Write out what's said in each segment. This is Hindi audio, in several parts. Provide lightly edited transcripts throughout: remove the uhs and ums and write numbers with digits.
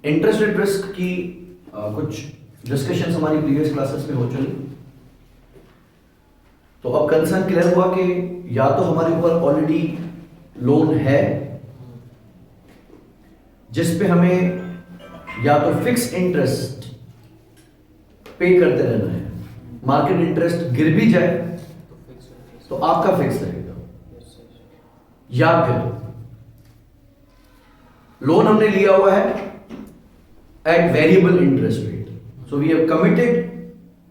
इंटरेस्ट रेट रिस्क की कुछ डिस्कशन हमारी प्रीवियस क्लासेस में हो चुकी। तो अब कंसर्न क्लियर हुआ कि या तो हमारे ऊपर ऑलरेडी लोन है जिस पे हमें या तो फिक्स इंटरेस्ट पे करते रहना है, मार्केट इंटरेस्ट गिर भी जाए तो आपका फिक्स रहेगा, या फिर लोन हमने लिया हुआ है at variable interest rate. So we have committed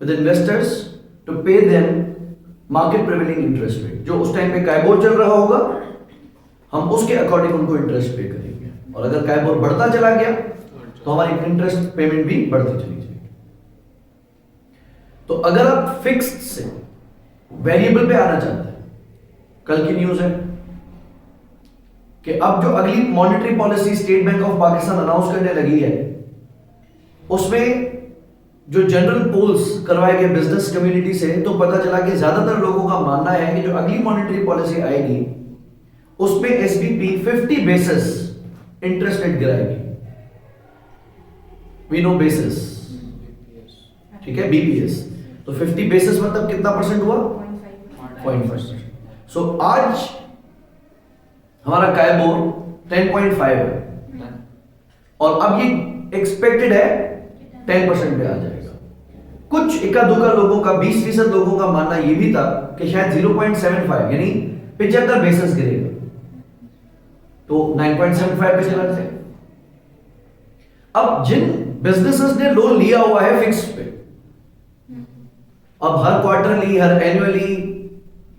with investors to pay them market prevailing interest rate. जो उस टाइम पे काइबोर चल रहा होगा हम उसके अकॉर्डिंग उनको इंटरेस्ट पे करेंगे, और अगर काइबोर बढ़ता चला गया तो हमारी इंटरेस्ट पेमेंट भी बढ़ती चली जाएगी। तो अगर आप फिक्स्ड से वेरिएबल पे आना चाहते हैं, कल की न्यूज है कि अब जो अगली monetary policy state bank of Pakistan announce करने लगी है उसमें जो जनरल पोल्स करवाए गए बिजनेस कम्युनिटी से, तो पता चला कि ज्यादातर लोगों का मानना है कि जो अगली मॉनेटरी पॉलिसी आएगी उसमें एसबीपी 50 बेसिस इंटरेस्ट रेट गिराएगी। वी नो बेसिस, ठीक है, बीपीएस। तो 50 बेसिस मतलब कितना परसेंट हुआ? 0.5%। सो आज हमारा काइबोर 10.5 है और अब ये एक्सपेक्टेड है 10% पे आ जाएगा। कुछ इक्का दुक्का लोगों का 20% लोगों का मानना यह भी था कि शायद 0.75 यानी 75 बेसिस गिरेगा, तो 9.75 पे चला जाए। अब जिन बिजनेसेस ने लोन लिया हुआ है फिक्स पे, अब हर क्वार्टरली, हर एनुअली,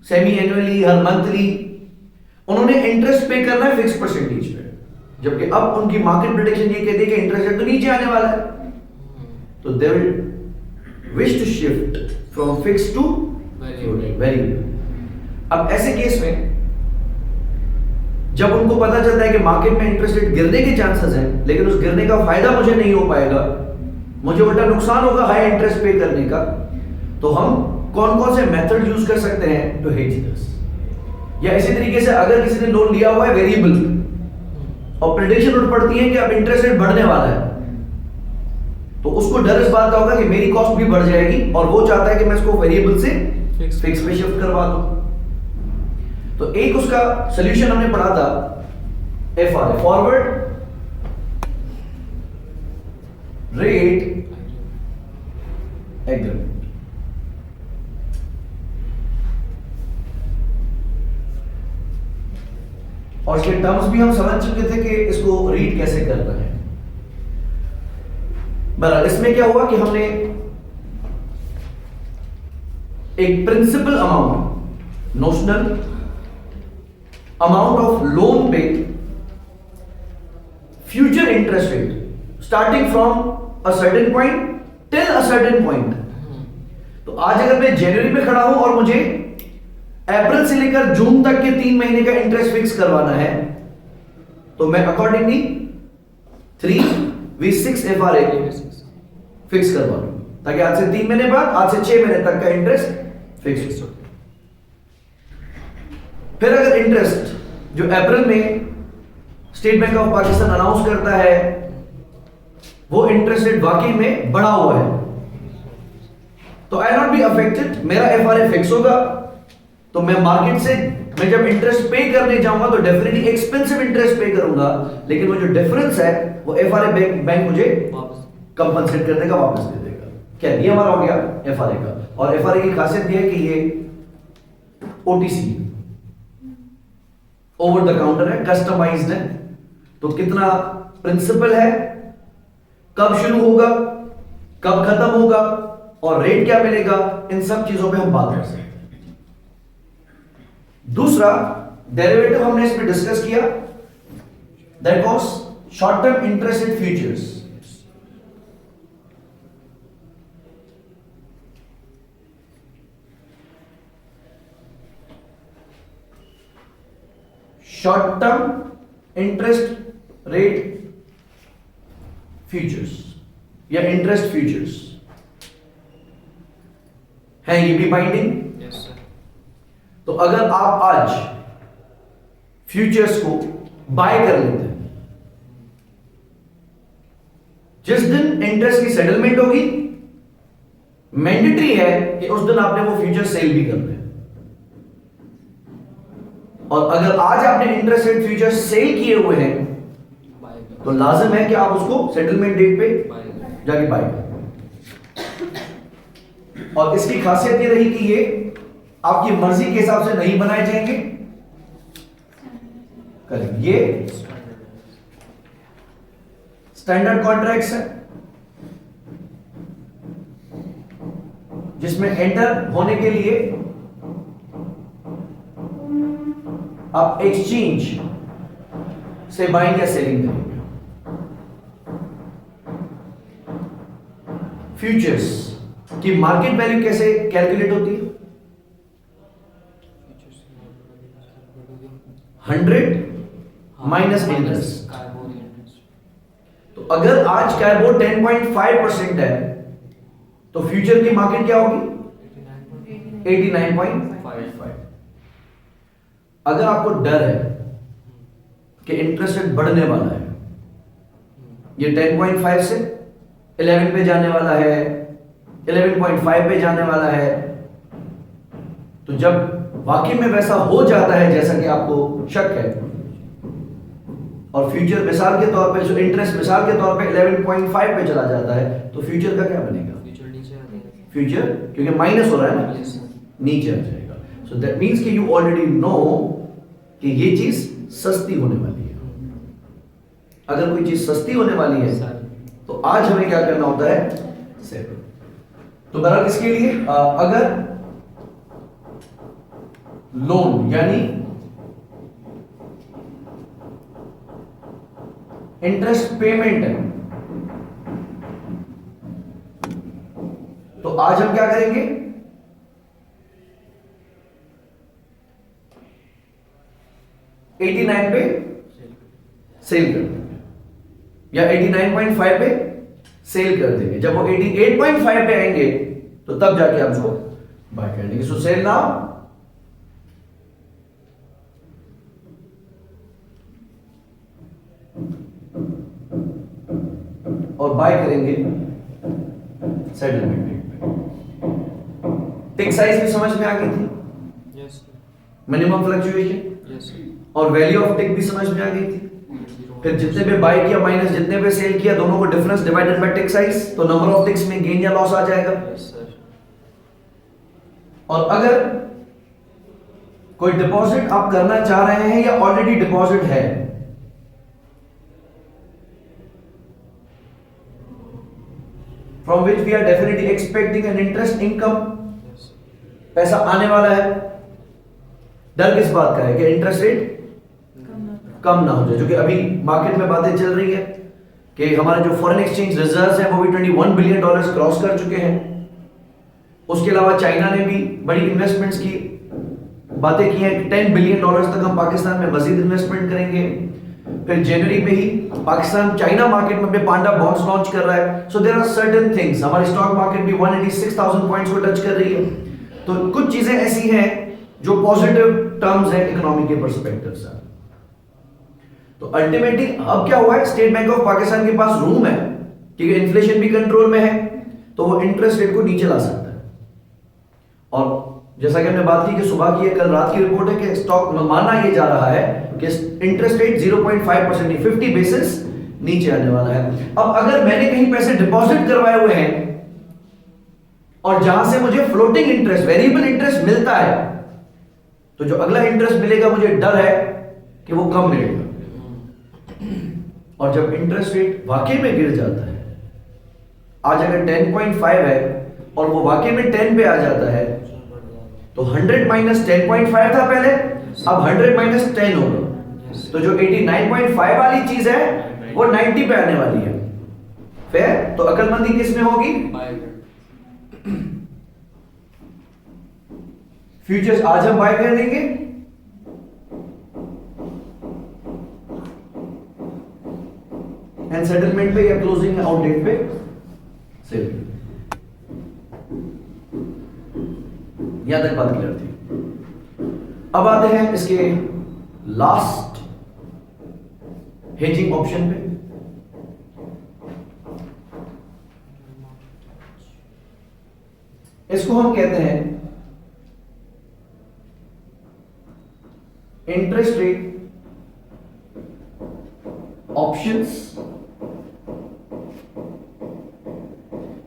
सेमी एनुअली, हर मंथली उन्होंने इंटरेस्ट पे करना है फिक्स परसेंटेज पे, जबकि अब उनकी मार्केट प्रेडिक्शन ये कहती है कि इंटरेस्ट रेट तो नीचे आने वाला है। तो they will wish to shift from fix to variable. अब ऐसे केस में जब उनको पता चलता है कि मार्केट में इंटरेस्ट रेट गिरने के चांसेस हैं, लेकिन उस गिरने का फायदा मुझे नहीं हो पाएगा, मुझे उल्टा नुकसान होगा हाई इंटरेस्ट पे करने का, तो हम कौन कौन से मेथड यूज कर सकते हैं टू हेज दिस। या इसी तरीके से अगर किसी ने लोन लिया हुआ है वेरिएबल और प्रेडिक्शन उठ पड़ती है कि अब इंटरेस्ट रेट बढ़ने वाला है, तो उसको डर इस बात का होगा कि मेरी कॉस्ट भी बढ़ जाएगी और वो चाहता है कि मैं इसको वेरिएबल से फिक्स पे शिफ्ट करवा दूं। तो एक उसका सॉल्यूशन हमने पढ़ा था एफआरए, फॉरवर्ड रेट एग्रीमेंट। और इसके टर्म्स भी हम समझ चुके थे कि इसको रीड कैसे करना है। बहरहाल इसमें क्या हुआ कि हमने एक principal amount, notional amount of loan पे future interest rate starting from a certain point till a certain point. तो आज अगर मैं जनवरी में खड़ा हूं और मुझे अप्रैल से लेकर जून तक के 3 महीने का इंटरेस्ट फिक्स करवाना है, तो मैं अकॉर्डिंगली 3v6 एफआरए फिक्स करवा लूं, ताकि आज से 3 महीने बाद, आज से 6 महीने तक का इंटरेस्ट फिक्स हो। फिर अगर इंटरेस्ट जो अप्रैल में state bank of Pakistan announce करता है वो इंटरेस्ट रेट वाकई में बढ़ा हुआ है, तो आई नॉट बी अफेक्टेड, मेरा एफआरए फिक्स होगा। तो मैं मार्केट से मैं जब इंटरेस्ट पे करने जाऊंगा तो डेफिनेटली एक्सपेंसिव इंटरेस्ट पे करूंगा, लेकिन वो जो डिफरेंस है वो एफआरए बैंक मुझे कंपनसेट कर देगा, वापस दे देगा। क्या ये हमारा हो गया एफआरए का। और एफआरए की खासियत यह है कि ये ओटीसी, ओवर द काउंटर है, कस्टमाइज्ड है। तो कितना प्रिंसिपल है, कब शुरू होगा, कब खत्म होगा और रेट क्या मिलेगा, इन सब चीजों पे हम बात कर सकते हैं। दूसरा डेरिवेटिव हमने इसमें डिस्कस किया, that was short term interest rate futures. Short term interest rate futures या इंटरेस्ट फ्यूचर्स है, ये भी बाइंडिंग। तो अगर आप आज फ्यूचर्स को बाय कर लेते हैं जिस दिन इंटरेस्ट की सेटलमेंट होगी, मैंडेटरी है कि उस दिन आपने वो फ्यूचर सेल भी करना है। और अगर आज आपने इंटरेस्ट रेट फ्यूचर सेल किए हुए हैं तो लाजिम है कि आप उसको सेटलमेंट डेट पे जाके बाय करें। और इसकी खासियत ये रही कि ये आपकी मर्जी के हिसाब से नहीं बनाए जाएंगे। करें, ये स्टैंडर्ड कॉन्ट्रैक्ट्स है जिसमें एंटर होने के लिए आप एक्सचेंज से बाइंग या सेलिंग करेंगे। फ्यूचर्स की मार्केट वैल्यू कैसे कैलकुलेट होती है? 100 माइनस इंटरेस्ट। तो अगर आज कैरबोर 10.5% है तो फ्यूचर की मार्केट क्या होगी? 89.55। अगर आपको डर है कि इंटरेस्ट रेट बढ़ने वाला है, ये 10.5 से 11 पे जाने वाला है, 11.5 पे जाने वाला है, तो जब वाकई में वैसा हो जाता है जैसा कि आपको शक है और फ्यूचर मिसाल के तौर पे जो इंटरेस्ट मिसाल के तौर पे 11.5 पे चला जाता है तो फ्यूचर का क्या बनेगा? फ्यूचर क्योंकि माइनस हो रहा है ना, नीचे आ जाएगा। सो दैट मींस कि यू ऑलरेडी नो कि ये चीज सस्ती होने वाली है। अगर कोई चीज सस्ती होने वाली है तो आज हमें क्या करना होता है? सेल। तो बहरहाल इसके लिए अगर लोन यानी इंटरेस्ट पेमेंट है तो आज हम क्या करेंगे? $89 पे सेल कर देंगे या 89.5 पे सेल कर देंगे। जब वो 88.5 पे आएंगे तो तब जाके आप उसको बाय कर देंगे। सो सेल नाउ और बाय करेंगे सेटलमेंट डेट पे। टिक साइज भी समझ में आ गई थी? यस। Minimum fluctuation? यस। और वैल्यू ऑफ टिक भी समझ में आ गई थी? फिर जितने पे बाय किया माइनस जितने पे सेल किया, दोनों को difference divided by tick size, तो नंबर ऑफ टिक्स में गेन या लॉस आ जाएगा। Yes sir. और अगर कोई डिपॉजिट आप करना चाह रहे हैं या ऑलरेडी डिपॉजिट है, from which we are definitely expecting an interest income, पैसा आने वाला है, डर किस बात का है कि इंटरेस्ट रेट कम ना हो जाए, जो कि अभी मार्केट में बातें चल रही है कि हमारे जो फॉरेन एक्सचेंज रिजर्व्स हैं वो भी $21 बिलियन क्रॉस कर चुके हैं। उसके अलावा चाइना ने भी बड़ी इन्वेस्टमेंट्स की बातें की हैं कि $10 बिलियन तक हम पाकिस्तान में मजीद इन्वेस्टमेंट करेंगे। फिर जनवरी में ही पाकिस्तान चाइना मार्केट में अपने पांडा बॉन्ड्स लॉन्च कर रहा है। So there are certain things. हमारी स्टॉक मार्केट भी 186,000 पॉइंट्स को टच कर रही है। तो कुछ चीजें ऐसी हैं जो पॉजिटिव टर्म्स हैं इकोनॉमी के पर्सपेक्टिव से। तो अल्टीमेटली अब क्या हुआ है, स्टेट बैंक ऑफ पाकिस्तान के पास रूम है क्योंकि इन्फ्लेशन भी कंट्रोल में है तो वो इंटरेस्ट रेट को नीचे ला सकता है। और जैसा कि हमने बात की कि सुबह की कल रात की रिपोर्ट है कि स्टॉक माना ये जा रहा है कि इंटरेस्ट रेट 0.5% नहीं 50 बेसिस नीचे आने वाला है। अब अगर मैंने कहीं पैसे डिपॉजिट करवाए हुए हैं और जहां से मुझे फ्लोटिंग इंटरेस्ट वेरिएबल इंटरेस्ट मिलता है तो जो अगला इंटरेस्ट मिलेगा मुझे डर है कि वो कम मिलेगा। और जब इंटरेस्ट रेट वाकई में गिर जाता है, आज अगर 10.5 है और वो वाकई में 10 पे आ जाता है तो 100 माइनस 10.5 था पहले, अब 100 माइनस 10 होगा। तो जो 89.5 वाली चीज है वो 90 पे आने वाली है। फेयर? तो अकलमंदी किसमें होगी? फ्यूचर्स आज हम बाय कर देंगे एंड सेटलमेंट पे या क्लोजिंग आउट डेट पे सेल। यहां तक बात क्लियर थी। अब आते हैं इसके लास्ट हेजिंग ऑप्शन पे। इसको हम कहते हैं इंटरेस्ट रेट ऑप्शंस,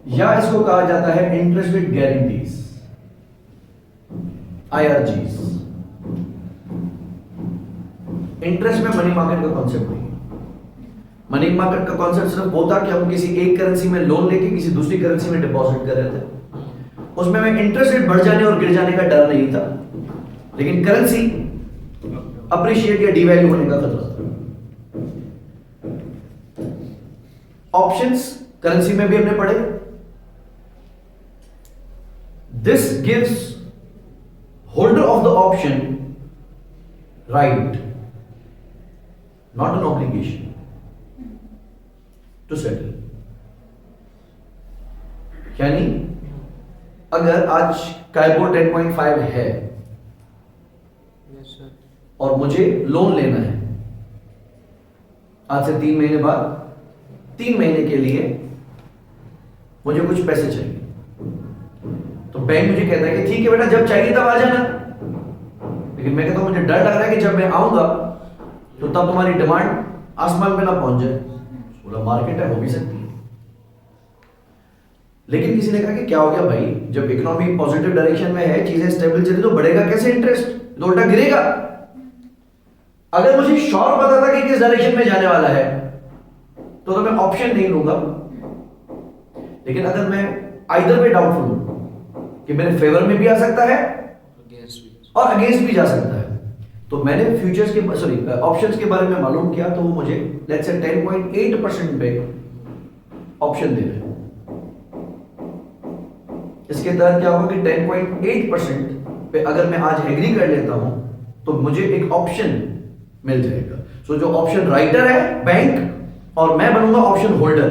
या इसको कहा जाता है interest rate guarantees, IRGs। Interest में मनी मार्केट का कॉन्सेप्ट नहीं है। मनी मार्केट का कॉन्सेप्ट सिर्फ वो था कि हम किसी एक करेंसी में लोन लेके किसी दूसरी करेंसी में डिपॉजिट कर रहे थे, उसमें हमें इंटरेस्ट रेट बढ़ जाने और गिर जाने का डर नहीं था, लेकिन करेंसी अप्रिशिएट या डिवैल्यू होने का खतरा था। ऑप्शंस करेंसी में भी हमने पढ़े। This gives holder of the option right, not an obligation, to settle. यानी अगर आज काइबोर 10.5 है और मुझे लोन लेना है आज से 3 महीने बाद, 3 महीने के लिए मुझे कुछ पैसे चाहिए, तो बैंक मुझे कहता है कि ठीक है बेटा, जब चाहिए तब आ जाना। लेकिन मैं कहता हूं मुझे डर लग रहा है कि जब मैं आऊंगा तो तब तुम्हारी डिमांड आसमान पे ना पहुंच जाए। पूरा मार्केट है, हो भी सकती है। लेकिन किसी ने कहा कि क्या हो गया भाई, जब इकोनॉमी पॉजिटिव डायरेक्शन में है, चीजें स्टेबल चली, तो बढ़ेगा कैसे इंटरेस्ट, तो उल्टा गिरेगा। अगर मुझे श्योर पता था कि किस डायरेक्शन में जाने वाला है तो मैं ऑप्शन नहीं लूंगा। लेकिन अगर मैं आइदर पे डाउटफुल हूं कि मेरे फेवर में भी आ सकता है और अगेंस्ट भी जा सकता है, तो मैंने फ्यूचर्स के ऑप्शंस के बारे में मालूम किया, तो वो मुझे लेट्स से 10.8% पे ऑप्शन दे रहे हैं। इसके तहत क्या होगा कि 10.8% पे अगर मैं आज एग्री कर लेता हूं तो मुझे एक ऑप्शन मिल जाएगा। सो जो ऑप्शन राइटर है बैंक और मैं बनूंगा ऑप्शन होल्डर,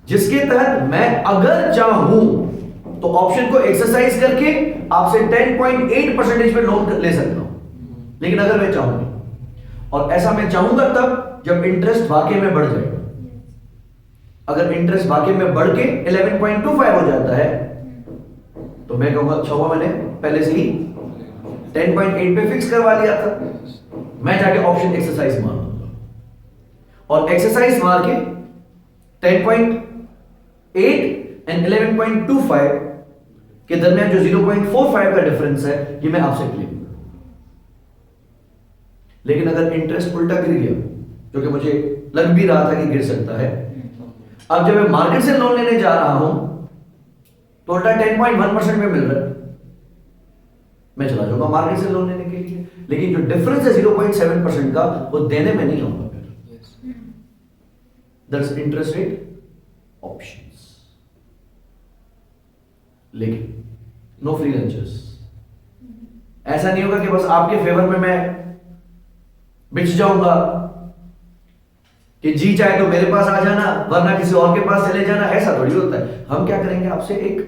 जिसके तहत मैं अगर चाहूं तो ऑप्शन को एक्सरसाइज करके आपसे 10.8% पे लोन ले सकता हूं। लेकिन अगर मैं चाहूंगा, और ऐसा मैं चाहूंगा तब जब इंटरेस्ट वाकई में बढ़ जाएगा। अगर इंटरेस्ट वाकई में बढ़ के 11.25 हो जाता है तो मैं कहूंगा अच्छा हुआ मैंने पहले से ही 10.8 पे फिक्स करवा लिया था, मैं जाके ऑप्शन एक्सरसाइज मारूंगा। और एक्सरसाइज मार के 10.8 एंड 11.25 के दरमियान जो 0.45 का डिफरेंस है, ये मैं आपसे क्लेम करूंगा। लेकिन अगर इंटरेस्ट उल्टा गिर गया, जो कि मुझे लग भी रहा था कि गिर सकता है, अब जब मैं मार्केट से लोन लेने जा रहा हूं तो उल्टा 10.1% में मिल रहा है, मैं चला जाऊंगा मार्केट से लोन लेने के लिए। लेकिन जो डिफरेंस है 0.7% का, वो देने में नहीं आऊंगा फिर। That's interest rate options. लेकिन नो फ्री लंचेस। ऐसा नहीं होगा कि बस आपके फेवर में मैं बिछ जाऊंगा कि जी चाहे तो मेरे पास आ जाना वरना किसी और के पास चले जाना। ऐसा थोड़ी होता है। हम क्या करेंगे, आपसे एक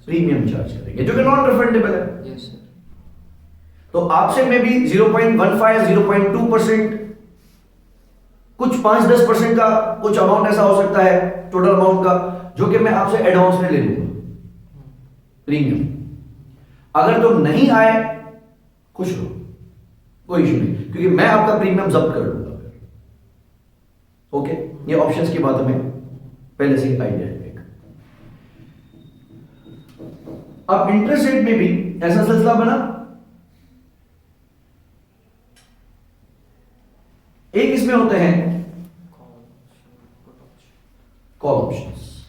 प्रीमियम चार्ज करेंगे जो कि नॉन रिफंडेबल है। तो आपसे में भी 0.15 0.2%, कुछ 5-10% का कुछ अमाउंट ऐसा हो सकता है टोटल अमाउंट का, जो कि मैं आपसे एडवांस में ले लूंगा प्रीमियम। अगर तुम नहीं आए, खुश रहो, कोई इशू नहीं, क्योंकि मैं आपका प्रीमियम जब्त कर लूंगा। ओके, ये ऑप्शंस की बात हमें पहले से ही आइडिया है। अब इंटरेस्ट रेट में भी ऐसा सिलसिला बना। एक इसमें होते हैं कॉल ऑप्शंस।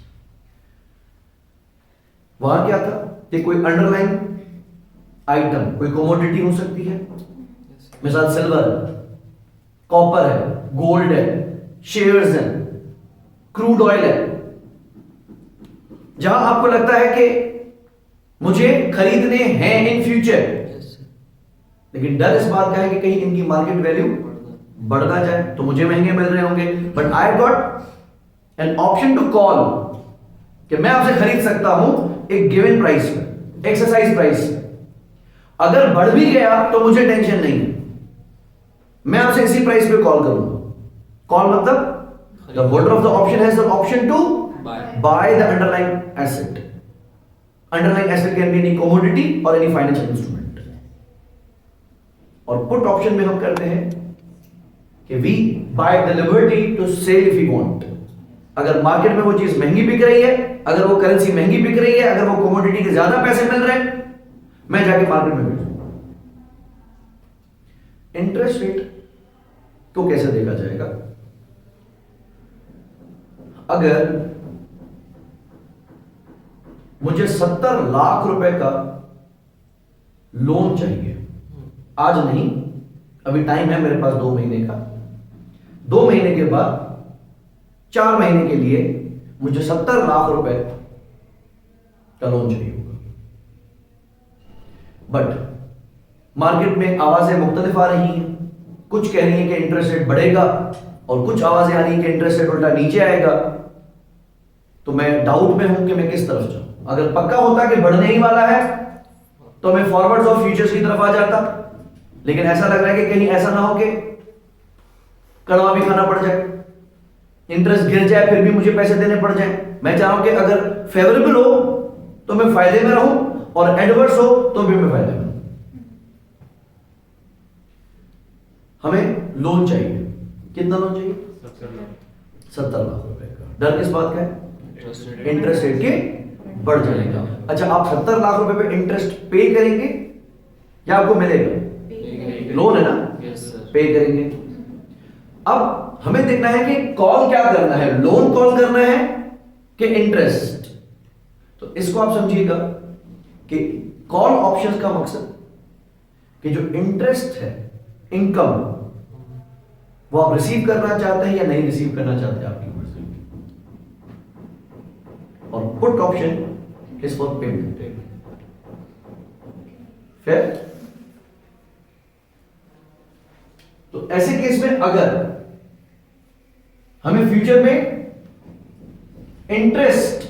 वहां क्या था कि कोई अंडरलाइन आइटम, कोई कमोडिटी हो सकती है, मिसाल सिल्वर है, कॉपर है, गोल्ड है, शेयर्स हैं, क्रूड ऑयल है, जहां आपको लगता है कि मुझे खरीदने हैं इन फ्यूचर, लेकिन डर इस बात का है कि कहीं इनकी मार्केट वैल्यू बढ़ ना जाए तो मुझे महंगे मिल रहे होंगे। But I got an option to call कि मैं आपसे खरीद सकता हूं एक गिवन प्राइस पे, एक्सरसाइज प्राइस पे। अगर बढ़ भी गया तो मुझे टेंशन नहीं है, मैं आपसे इसी प्राइस पे कॉल करूंगा। कॉल मतलब the holder of the option has the option to buy the underlying asset. Underlying asset can be any commodity और एनी फाइनेंशियल इंस्ट्रूमेंट। और पुट ऑप्शन में हम करते हैं कि we buy the liberty to sell if we want. अगर मार्केट में वो चीज महंगी बिक रही है, अगर वो करेंसी महंगी बिक रही है, अगर वो कमोडिटी के ज्यादा पैसे मिल रहे हैं, मैं जाके मार्केट में बेचूंगा। इंटरेस्ट रेट को कैसे देखा जाएगा? अगर मुझे 70 लाख रुपए का लोन चाहिए, आज नहीं, अभी टाइम है मेरे पास 2 महीने का, 2 महीने के बाद 4 महीने के लिए मुझे 70 लाख रुपए का लोन चाहिए होगा। बट मार्केट में आवाजें मुख्तलिफ आ रही हैं, कुछ कह रही हैं कि इंटरेस्ट रेट बढ़ेगा और कुछ आवाजें आ रही हैं कि इंटरेस्ट रेट उल्टा नीचे आएगा। तो मैं डाउट में हूं कि मैं किस तरफ जाऊं। अगर पक्का होता कि बढ़ने ही वाला है तो मैं फॉरवर्ड्स और फ्यूचर्स की तरफ आ जाता, लेकिन ऐसा लग रहा है कि कहीं ऐसा ना हो कि कड़वा भी खाना पड़ जाए, इंटरेस्ट गिर जाए फिर भी मुझे पैसे देने पड़ जाए। मैं चाह रहा हूं कि अगर फेवरेबल हो तो मैं फायदे में रहूं और एडवर्स हो तो भी मैं फायदे में रहूं। हमें लोन चाहिए, कितना लोन चाहिए? 70 लाख रुपए का। डर किस बात का है? इंटरेस्ट रेट के बढ़ जाएगा। अच्छा, आप 70 लाख रुपए पे इंटरेस्ट पे करेंगे या आपको मिलेगा? लोन है ना, पे करेंगे। अब हमें देखना है कि कॉल क्या करना है, लोन कॉल करना है कि इंटरेस्ट। तो इसको आप समझिएगा कि कॉल ऑप्शंस का मकसद कि जो इंटरेस्ट है, इनकम, वो आप रिसीव करना चाहते हैं या नहीं रिसीव करना चाहते हैं, आपकी मर्जी। और put option is for payment. फिर तो ऐसे केस में अगर हमें फ्यूचर में इंटरेस्ट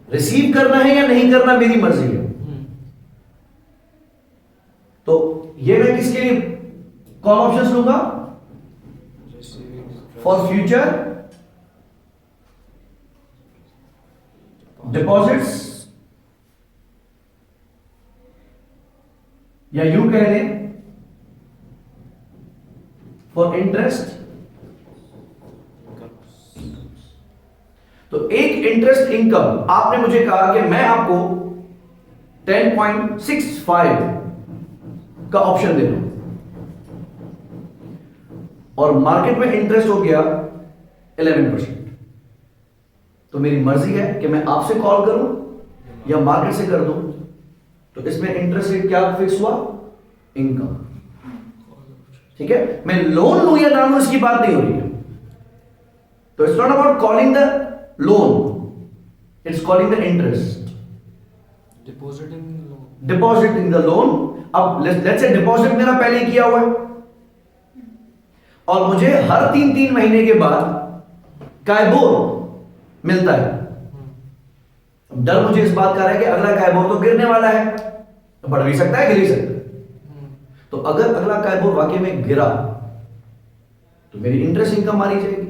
रिसीव करना है या नहीं करना, मेरी मर्जी है। तो ये मैं किसके लिए कॉल ऑप्शंस लूंगा? फॉर फ्यूचर डिपॉजिट्स, या यूं कह लें फॉर इंटरेस्ट। तो एक इंटरेस्ट इनकम, आपने मुझे कहा कि मैं आपको 10.65 का ऑप्शन दे रहा हूं और मार्केट में इंटरेस्ट हो गया 11%। तो मेरी मर्जी है कि मैं आपसे कॉल करूं या मार्केट से कर दूं। तो इसमें इंटरेस्ट रेट क्या फिक्स हुआ? इनकम। ठीक है, मैं लोन लूं या ना लूं इसकी बात नहीं हो रही है। तो it's not about calling the loan, it's calling the interest, depositing the loan. अब लेट्स से डिपॉजिट मेरा पहले ही किया हुआ है और मुझे हर 3-3 महीने के बाद कायबोर मिलता है। डर मुझे इस बात का है कि अगला कायबोर तो गिरने वाला है, तो बढ़ भी सकता है, गिर भी सकता है। तो अगर अगला कायबोर वाकई में गिरा तो मेरी इंटरेस्ट इनकम मारी जाएगी।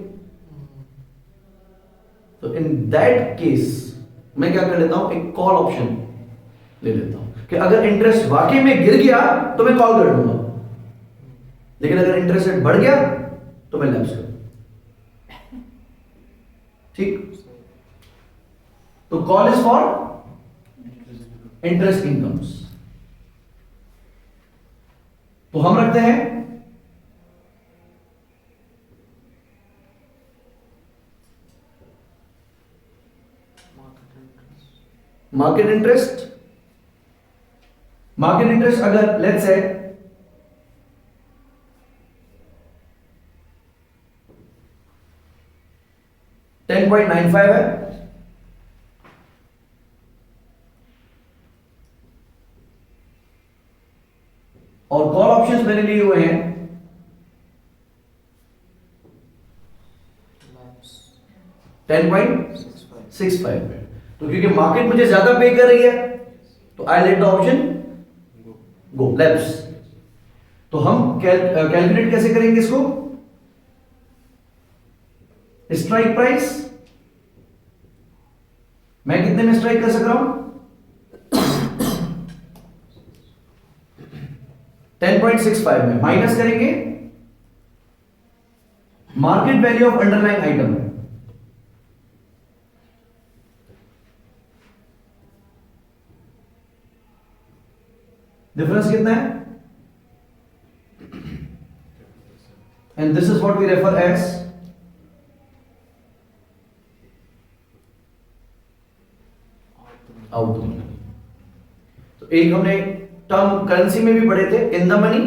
तो इन दैट केस मैं क्या कर लेता हूं, एक कॉल ऑप्शन ले लेता हूं कि अगर इंटरेस्ट वाकई में गिर गया तो मैं कॉल कर दूंगा, लेकिन अगर इंटरेस्ट रेट बढ़ गया तो मैं लैप्स करूंगा। ठीक, तो call is for interest incomes. तो हम रखते हैं मार्केट इंटरेस्ट। मार्केट इंटरेस्ट अगर लेट्स से 10.95 है, और कॉल ऑप्शंस मैंने लिए हुए हैं 10.65 पे। तो क्योंकि मार्केट मुझे ज्यादा पे कर रही है तो I let the option go lapse. तो हम कैलकुलेट कैसे करेंगे इसको? स्ट्राइक प्राइस मैं कितने में स्ट्राइक कर सक रहा हूं? 10.65 में माइनस करेंगे market value of underlying item. Difference कितना है? And this is what we refer as out the money. तो एक हमने टर्म करेंसी में भी पढ़े थे, इन द मनी,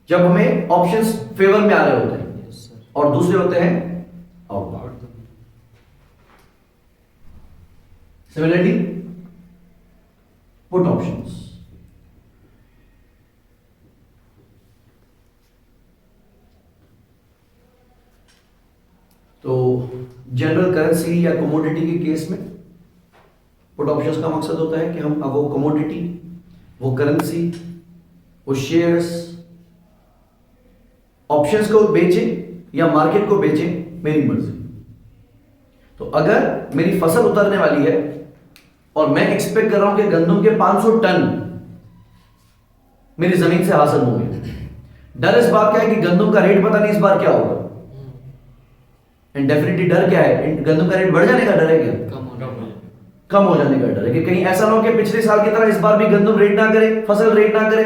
जब हमें ऑप्शंस फेवर में आ रहे होते हैं, और दूसरे होते हैं आउट। सिमिलरली पुट ऑप्शंस, तो जनरल करेंसी या कमोडिटी के केस में पुट ऑप्शंस का मकसद होता है कि हम अब वो कमोडिटी, वो करेंसी, वो शेयर्स, ऑप्शंस को बेचें या मार्केट को बेचें, मेरी मर्जी। तो अगर मेरी फसल उतरने वाली है और मैं एक्सपेक्ट कर रहा हूं कि गंदम के 500 टन मेरी जमीन से हासिल होंगे, डर इस बात का है कि गंदम का रेट पता नहीं इस बार क्या होगा। एंड डेफिनेटली डर क्या है? गंदम का रेट बढ़ जाने का डर है क्या? कम हो जाने का डर है कि कहीं ऐसा ना हो कि पिछले साल की तरह इस बार भी गंदम रेट ना करे, फसल रेट ना करे।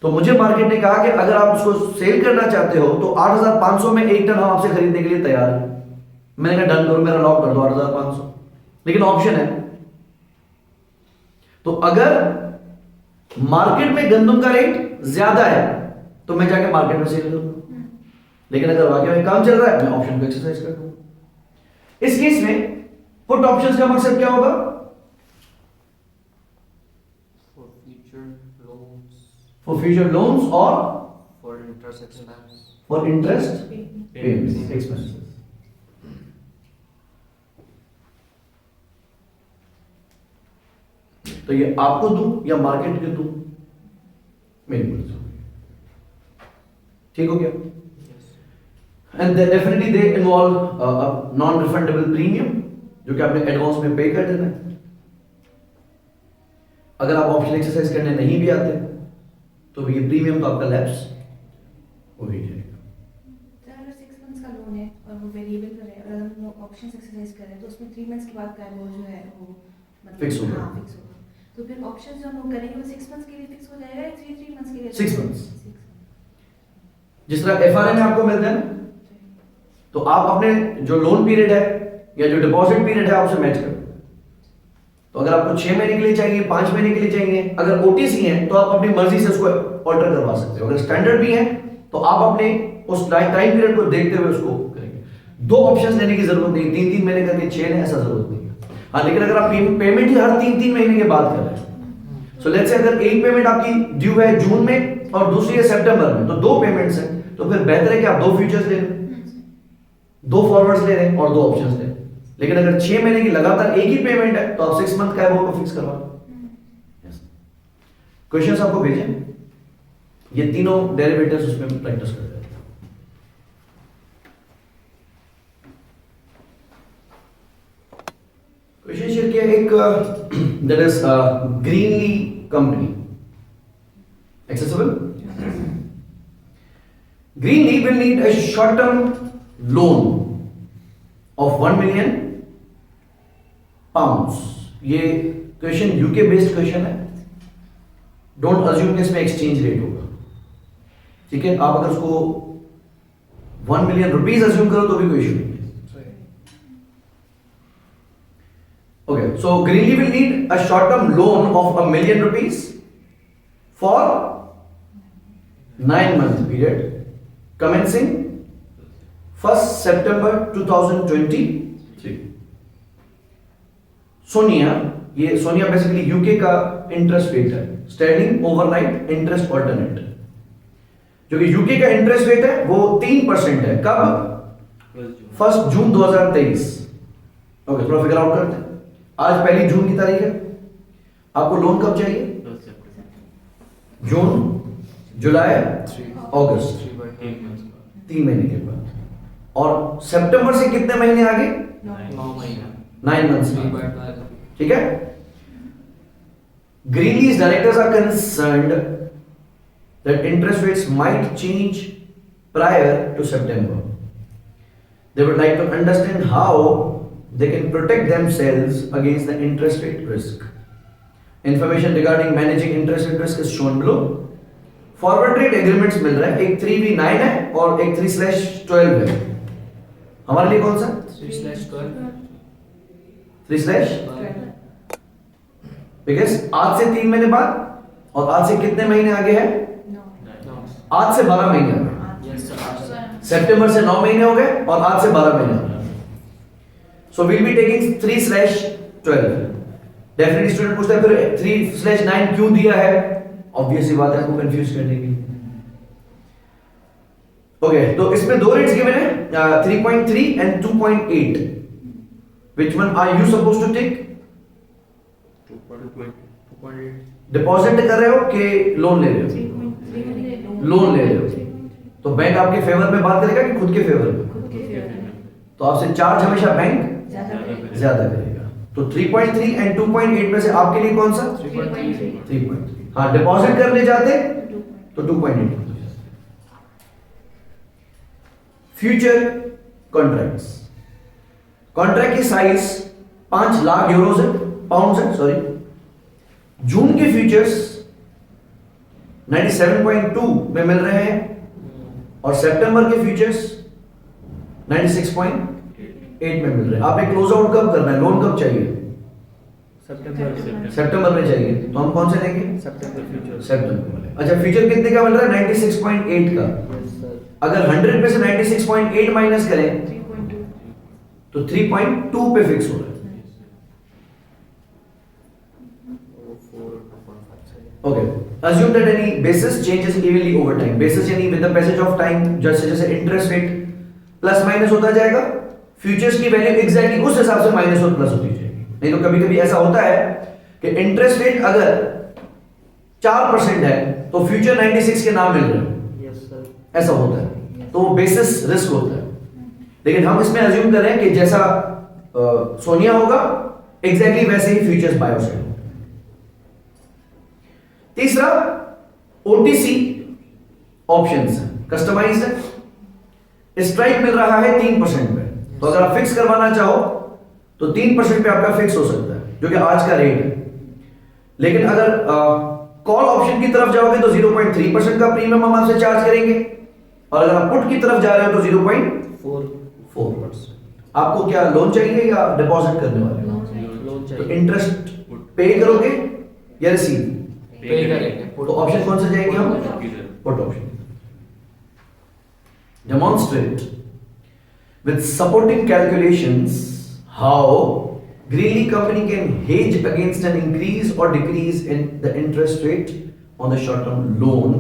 तो मुझे मार्केट ने कहा कि अगर आप उसको सेल करना चाहते हो तो 8,500 में 1 टन हम आपसे खरीदने के लिए तैयार हैं। मैंने कहा डन करो, मेरा लॉक कर दो 8,500, लेकिन ऑप्शन है। तो अगर मार्केट में गंदम का रेट ज्यादा है तो मैं जाके मार्केट में सेल करूंगा, लेकिन अगर वाकई में काम चल रहा है मैं ऑप्शन को एक्सरसाइज कर दूंगा। इस केस में पुट ऑप्शंस का मकसद क्या होगा? For future loans or for interest expense. For interest payments, expenses. तो ये आपको दूं या मार्केट के दूं, मेरी मर्जी। ठीक हो गया? And definitely they involve non refundable premium, जो कि आपने एडवांस में पे कर देना है। अगर आप ऑप्शन एक्सरसाइज करने नहीं भी आते तो ये प्रीमियम तो आपका लैप्स हो ही जाएगा। अगर 6 मंथ्स का लोन है और वो वेरिएबल पर है, अगर हम ऑप्शंस एक्सरसाइज कर रहे हैं तो उसमें 3 मंथ्स के बाद का वो जो है वो मतलब फिक्स होगा। हाँ, फिक्स होगा। तो फिर ऑप्शंस जो हम लोग करेंगे वो 6 मंथ्स के लिए फिक्स हो जाएगा या 3 मंथ्स के लिए? 6 मंथ्स। जिस तरह एफआरए में आपको मिलता है ना, तो आप अपने जो लोन पीरियड है या जो डिपॉजिट पीरियड है आप उसे मैच करो। तो अगर आपको 6 महीने के लिए चाहिए, 5 महीने के लिए चाहिए, अगर ओटीसी है तो आप अपनी मर्जी से उसको ऑल्टर करवा सकते हो। अगर स्टैंडर्ड भी है तो आप अपने उस टाइम पीरियड को देखते हुए उसको करेंगे। 2 ऑप्शंस लेने की जरूरत नहीं, 3-3 महीने करके 6 लें, ऐसा जरूरत नहीं है। हाँ, लेकिन अगर आप पेमेंट ही हर 3-3 महीने के बाद कर रहे हैं, सो लेट्स से अगर एक पेमेंट आपकी ड्यू है जून में और दूसरी है सितंबर में, तो 2 पेमेंट्स हैं, तो फिर बेहतर है कि आप 2 फ्यूचर्स ले लें, 2 फॉरवर्ड्स ले लें और 2 ऑप्शंस ले लें। लेकिन अगर 6 महीने की लगातार एक ही पेमेंट है तो आप 6 मंथ का है वो फिक्स करवा लो। क्वेश्चंस आपको भेजे, ये तीनों डेरिवेटिव्स उसमें प्रैक्टिस करते हैं। क्वेश्चन शेयर किया एक, that is Greenly company, accessible. Greenly will need a short term loan of 1 million pounds. ये क्वेश्चन यूके बेस्ड क्वेश्चन है, डोंट अज्यूम कि इसमें एक्सचेंज रेट होगा। ठीक है, आप अगर उसको 1 मिलियन रुपीज अज्यूम करो तो भी कोई इशू नहीं है। Okay, so Greenly will need a short term loan of 1 million rupees for 9 month period commencing 1st September 2023। SONIA, ये सोनिया बेसिकली यूके का इंटरेस्ट रेट है, स्टैंडिंग ओवरनाइट इंटरेस्ट ऑल्टरनेट, जो कि यूके का इंटरेस्ट रेट है वो 3% है। कब? 1 जून 2023। ओके, थोड़ा फिगर आउट करते हैं। आज 1 जून की तारीख है, आपको लोन कब चाहिए? जून, जुलाई, अगस्त, 3 महीने के बाद। और सितंबर से कितने महीने आगे? 9 महीना, 9 मंथ्स। ठीक है, Greenlee's directors are concerned that interest rates might change prior to September. They would like to understand how they can protect themselves against the interest rate risk. Information regarding managing interest rate risk is shown below. Forward rate agreements मिल रहा है, एक 3v9 है और एक 3/12 है. हमारे लिए कौन सा? 3/12. 3/12 बिकॉज आज से 3 महीने बाद और आज से कितने महीने आगे है? No. आज से 12 महीने आगे. Yes, sir. सितंबर से 9 महीने हो गए और आज से 12 महीने हो गए. So we'll be taking 3/12. Definitely student पूछता है फिर 3/9 क्यों दिया है? ऑब्वियस सी बात है आपको कंफ्यूज करने के लिए. ओके, तो इसमें दो रेट्स गिवन है, 3.3 and 2.8. Which one are you supposed to take? 2.8. Deposit कर रहे हो कि लोन ले रहे हो? लोन ले रहे हो. तो बैंक आपके फेवर में बात करेगा कि खुद के फेवर में? तो आपसे चार्ज हमेशा बैंक ज्यादा करेगा. तो 3.3 एंड 2.8 में से आपके लिए कौन सा? 3.3. हाँ, डिपॉजिट करने जाते तो 2.8. Future contracts. कॉन्ट्रैक्ट की साइज 5 लाख यूरोज है, पाउंड है, सॉरी. जून के फ्यूचर्स 97.2 में मिल रहे हैं और सितंबर के फ्यूचर्स 96.8 में मिल रहे हैं. आपने क्लोज आउट कब करना है? लोन कब चाहिए? सितंबर में चाहिए. तो हम कौन से लेंगे? सितंबर वाले. अच्छा, फ्यूचर कितने का मिल रहा है? 96.8 का. अगर 100 पे से 96.8 माइनस करें तो 3.2 पे फिक्स हो रहा है. Okay. Assume that any basis changes evenly over time. Basis यानी with the passage of time, जैसे जैसे interest rate प्लस माइनस होता जाएगा, फ्यूचर्स की वैल्यू एग्जैक्टली उस हिसाब से माइनस और प्लस होती जाएगी. नहीं तो कभी कभी ऐसा होता है कि इंटरेस्ट रेट अगर 4% है तो फ्यूचर 96 के नाम मिल रहे हैं. Yes, sir. ऐसा होता है. तो बेसिस रिस्क होता है. लेकिन हम इसमें अज्यूम कर रहे हैं कि जैसा सोनिया होगा एग्जैक्टली वैसे ही फ्यूचर्स बाय हो सकते हैं. तीसरा ओटीसी ऑप्शंस कस्टमाइज्ड है. स्ट्राइक मिल रहा है 3% पे. तो अगर आप फिक्स करवाना चाहो तो 3% पे आपका फिक्स हो सकता है जो कि आज का रेट है. लेकिन अगर कॉल ऑप्शन की तरफ जाओगे तो 0.3% का प्रीमियम हम आपसे चार्ज करेंगे और अगर आप पुट की तरफ जा रहे हो तो 0.4%. आपको क्या लोन चाहिए या डिपॉजिट करने वाले हो? लोन तो चाहिए. इंटरेस्ट पे करोगे या रिसीव? पे करेंगे. तो ऑप्शन कौन सा जाएंगे हम? Put option. Demonstrate with supporting calculations how Greenlee Company can hedge against an increase or decrease in the interest rate on the short-term loan.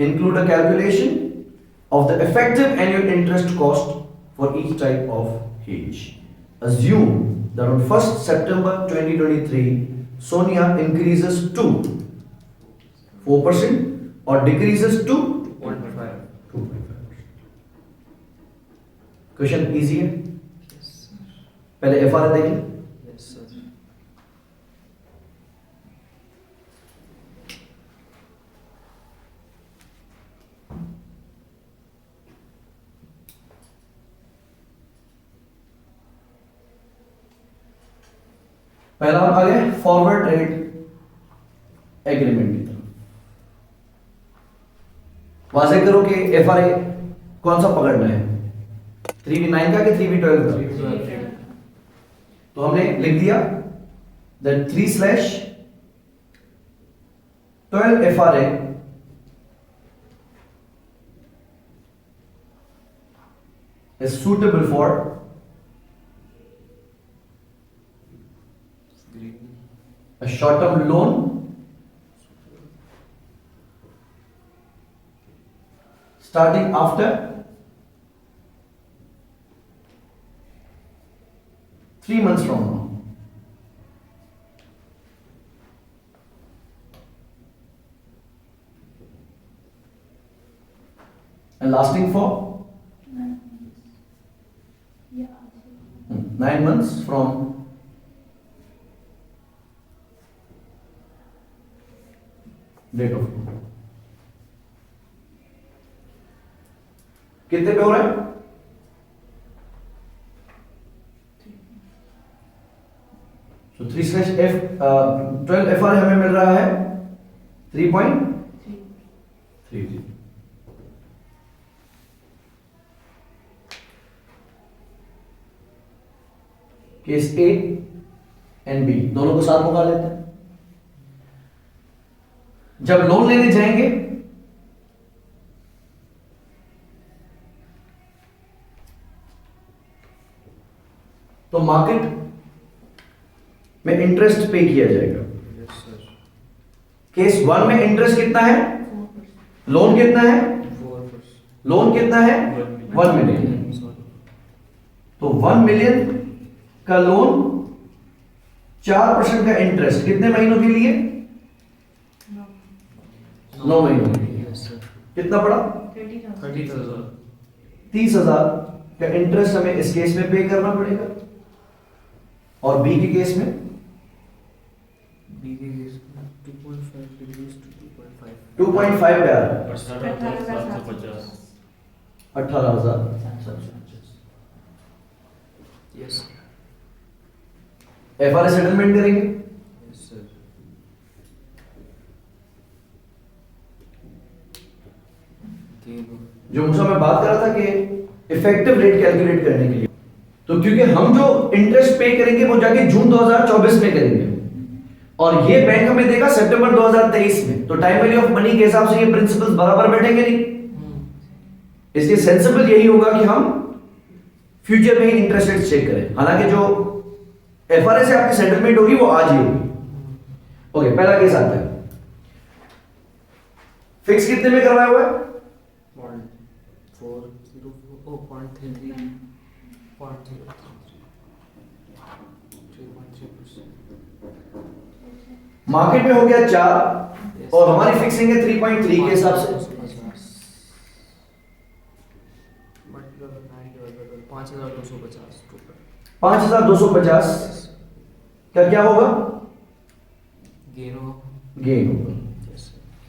Include a calculation of the effective annual interest cost for each type of hedge. Assume that on 1st September 2023, Sonia increases to 4% or decreases to 2.5. 2.5%. Question easy है. पहले एफआर देखें. Yes, sir. पहला हम आ गए फॉरवर्ड रेट एग्रीमेंट की तरफ. वाजे करो कि एफआरए कौन सा पकड़ना है, 3v9 का कि 3v12 का. तो हमने लिख दिया that 3/12 FRA is suitable for a short-term loan starting after 3 months from now. And lasting for 9 months from rate of कितने पे हो रहा है? तो 3/F 12 FR हमें मिल रहा है 3.30। केस ए एंड बी दोनों को साथ मुका लेते हैं। जब लोन लेने जाएंगे तो मार्केट में इंटरेस्ट पे किया जाएगा। Yes, sir. केस 1 में इंटरेस्ट कितना है? लोन कितना है? 4%. लोन कितना है? 1 मिलियन। Sorry. तो 1 मिलियन का लोन 4% का इंटरेस्ट कितने महीनों के लिए? 9 महीनों के लिए। Yes, sir. कितना पड़ा? 30,000. 30,000 का इंटरेस्ट हमें इस केस में पे करना पड़ेगा। और बी के केस में B के केस में 2.5 reduced to 2.5. 2.5 पे आ रहा है। 18,750. 18,750। Yes. FRA सेटलमेंट करेंगे। Yes, sir. Gain of जो मुझे मैं बात कर रहा था कि इफेक्टिव रेट कैलकुलेट करने के लिए, तो क्योंकि हम जो इंटरेस्ट पे करेंगे वो जाके जून 2024 में करेंगे और ये बैंक हमें देगा सितंबर 2023 में, तो टाइम वैल्यू ऑफ मनी के हिसाब से ये प्रिंसिपल्स बराबर बैठेंगे नहीं। इसलिए सेंसिबल यही होगा कि हम फ्यूचर में ही इंटरेस्ट रेट चेक करें। हालांकि जो एफआरए से आपकी सेटलमेंट होगी वो आज ही होगी। ओके, पहला केस आता है। फिक्स कितने में करवाया हुआ है? 3.4 मार्केट में हो गया 4 और हमारी फिक्सिंग है 3.3 के हिसाब से। 5,250 का क्या होगा? गेन गेन होगा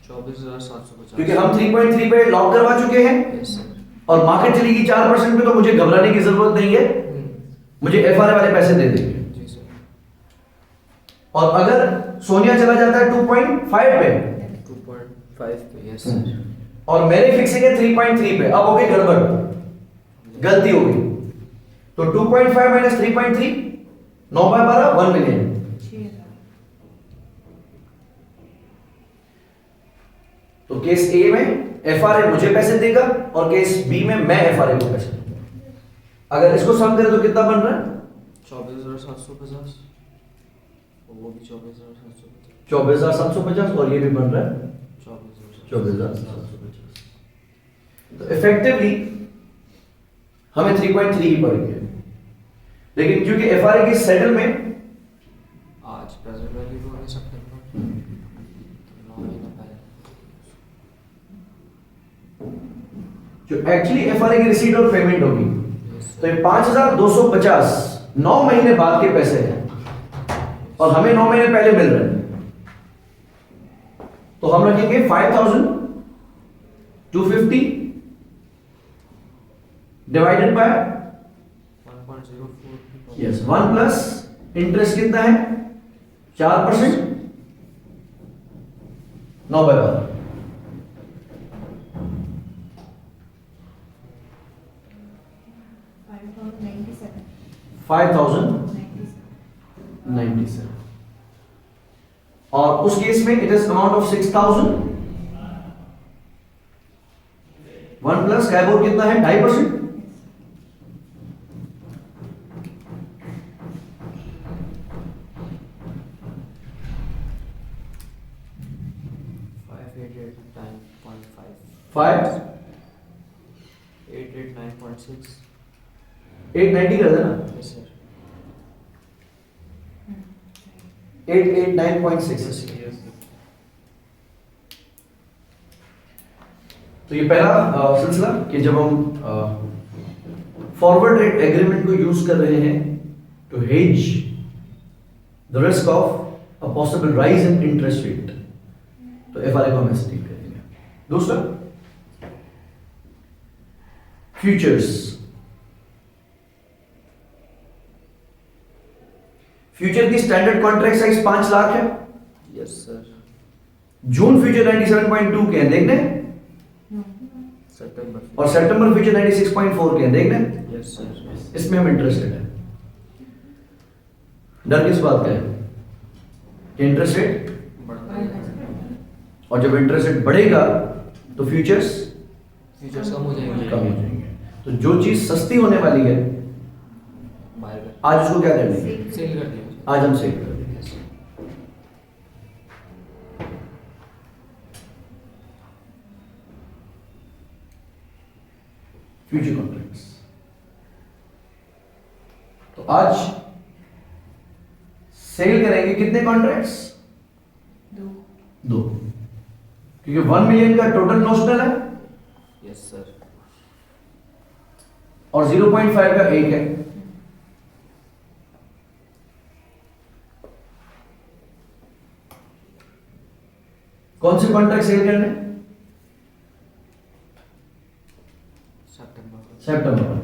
24,750 क्योंकि हम 3.3 पे लॉक करवा चुके हैं Yes, sir. और मार्केट चलेगी 4% पे, तो मुझे घबराने की जरूरत नहीं है। मुझे एफआरए वाले पैसे दे देंगे। जी सर। और अगर सोनिया चला जाता है 2.5 पे 2.5 पे यस सर। और मेरी फिक्सिंग है 3.3 पे, अब हो गई गड़बड़, गलती हो गई। तो 2.5 माइनस 3.3 9 बाय 12 1 मिलियन। तो केस ए में एफआरए मुझे पैसे देगा और केस बी में मैं एफआरए को पैसे दूंगा। अगर इसको सम करें तो कितना बन रहा है? 24,750 वो भी 24,750 24,750 और ये भी बन रहा है 24,750। तो इफेक्टिवली हमें 3.3 ही पड़ेंगे, लेकिन क्योंकि एफआरए की सेटलमेंट आज प्रेजेंट वैल्यू तो हमें सितंबर 9 महीना पहले जो एक्चुअली एफआरए की रिसीट और पेमेंट होगी, Yes, तो ये 5,250 9 महीने बाद के पैसे हैं और हमें 9 महीने पहले मिल रहे हैं। तो हम रखेंगे 5,250 divided by 1.04 yes 1 plus interest कितना है 4% 9 बाय 12 5,097 और उस केस में it is amount of 6,000 1 plus KIBOR कितना है 2.5%। 5 889.6 890 कर देना यस सर 889.6। तो ये पहला सिलसिला कि जब हम फॉरवर्ड रेट एग्रीमेंट को यूज कर रहे हैं to hedge the risk of a possible rise in interest rate, तो FRA को हम ऐसे डील करेंगे। दूसरा फ्यूचर्स। फ्यूचर की स्टैंडर्ड कॉन्ट्रैक्ट साइज 5 लाख है। Yes sir. जून फ्यूचर 97.2 के हैं, देखने। सितंबर और सितंबर फ्यूचर 96.4 के हैं, देखने। Yes sir. इसमें हम इंटरेस्टेड है। डर किस बात का है कि इंटरेस्ट रेट, बढ़ता है। और जब इंटरेस्ट रेट बढ़ेगा तो फ्यूचर्स फ्यूचर्स कम हो जाएंगे। कम हो जाएंगे। तो जो चीज सस्ती होने वाली है बाय कर आज उसको क्या कर देंगे, सेल कर दिया। आज हम सेल कर देंगे। Yes sir. Future contracts. तो आज सेल करेंगे कितने कॉन्ट्रैक्ट्स, 2, क्योंकि 1 मिलियन का टोटल नोशनल है यस सर। और 0.5 का एक है। कौन से कॉन्ट्रैक्ट सेल करने, सितंबर में।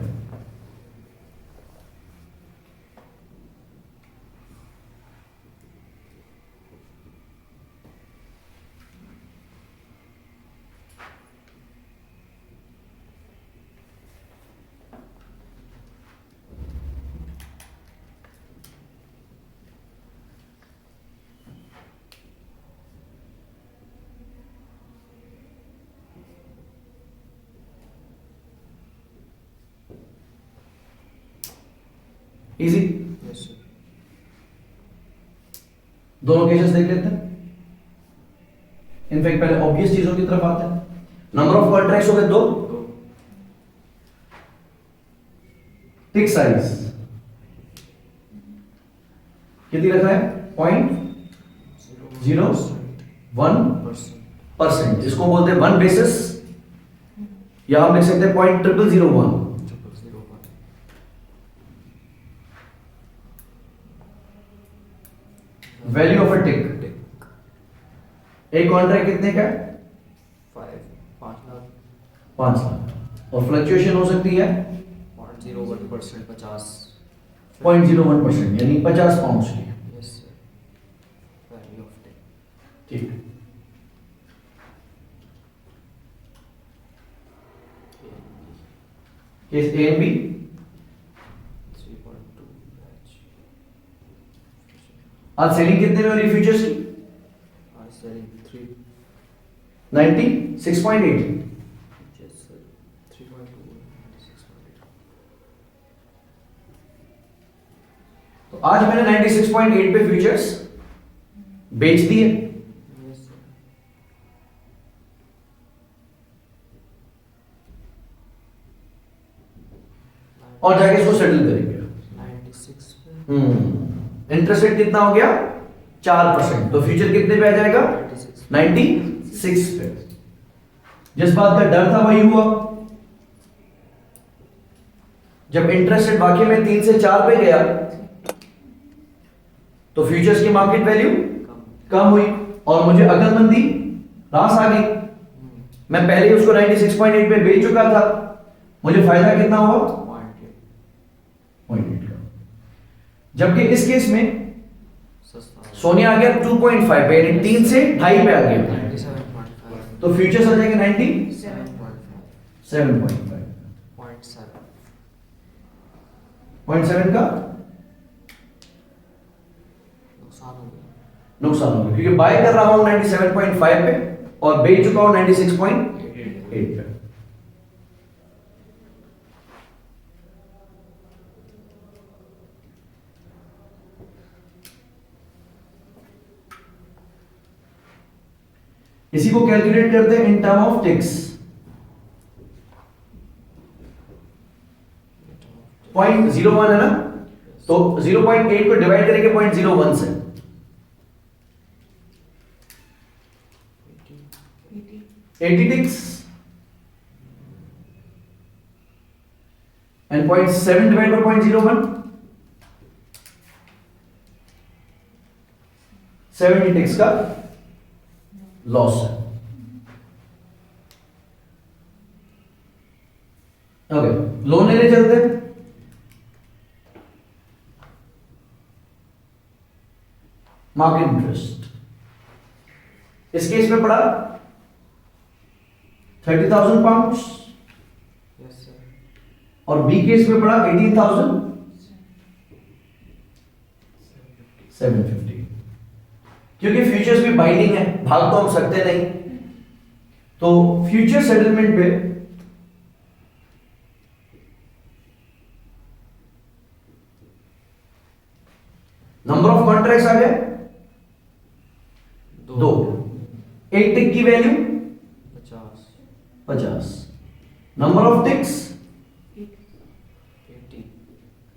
इजी। Yes sir. दोनों केसेस देख लेते हैं। इनफैक्ट पहले ऑब्वियस चीजों की तरफ आते हैं। नंबर ऑफ कॉन्ट्रैक्ट्स हो गए 2, तो टिक साइज कितनी रख रहा है, 0.01%। इसको बोलते हैं 1 बेसिस, या हम लिख सकते हैं 0.0001। वैल्यू ऑफ अ टिक। एक कॉन्ट्रैक्ट कितने का है, 5 लाख 5 लाख। और फ्लक्चुएशन हो सकती है 0.01%, 50। 0.01%, यानी 50 पाउंड की। Yes sir. Value of tech. ठीक। Case A and B. 3.2 batch. आज सेलिंग कितने में हो रही है फ्यूचर्स की, आज सेलिंग 3। 96.8। Yes sir. 3.2 96.8। तो आज मैंने 96.8 पे फ्यूचर्स बेच दिए, यस सर। और जाके इसको सेटल करेंगे। 96 पे। इंटरेस्ट रेट कितना हो गया, 4%। तो फ्यूचर कितने पे आ जाएगा, 96 पे। जिस बात का डर था वही हुआ। जब इंटरेस्ट रेट वाकई में 3 से 4 पे गया तो फ्यूचर्स की मार्केट वैल्यू कम हुई और मुझे अकलमंदी रास आ गई। मैं पहले ही उसको 96.8 पे बेच चुका था, मुझे फायदा कितना हुआ, 0.8 का। जबकि इस केस में सस्ता। सोने आ गया 2.5 पे, यानी 3 से 2.5 पे आ गया। 97.5। तो फ्यूचर्स आ जाएंगे 97.5। 7.5। 0.7 का नुकसान हो गया। नुकसान होगा, क्योंकि बाय कर रहा हूं 97.5 पे और बेच चुका हूं 96.8 पे। इसी को कैलकुलेट करते हैं इन टर्म ऑफ टिक्स। 0.01 है ना, तो 0.8 को डिवाइड करेंगे 0.01 से, 80 ticks, and 0.7 divided by 0.01, 70 ticks का लॉस है। ओके, लोन लेने चलते हैं। मार्केट इंटरेस्ट इस केस में पड़ा 30,000 पाउंड यस सर। और बी केस में पड़ा 18,750। क्योंकि फ्यूचर्स भी बाइंडिंग है, भाग तो हम सकते नहीं, तो फ्यूचर सेटलमेंट पे नंबर ऑफ कॉन्ट्रैक्ट्स आ गए दो। एक टिक की वैल्यू 50। नंबर ऑफ टिक्स 80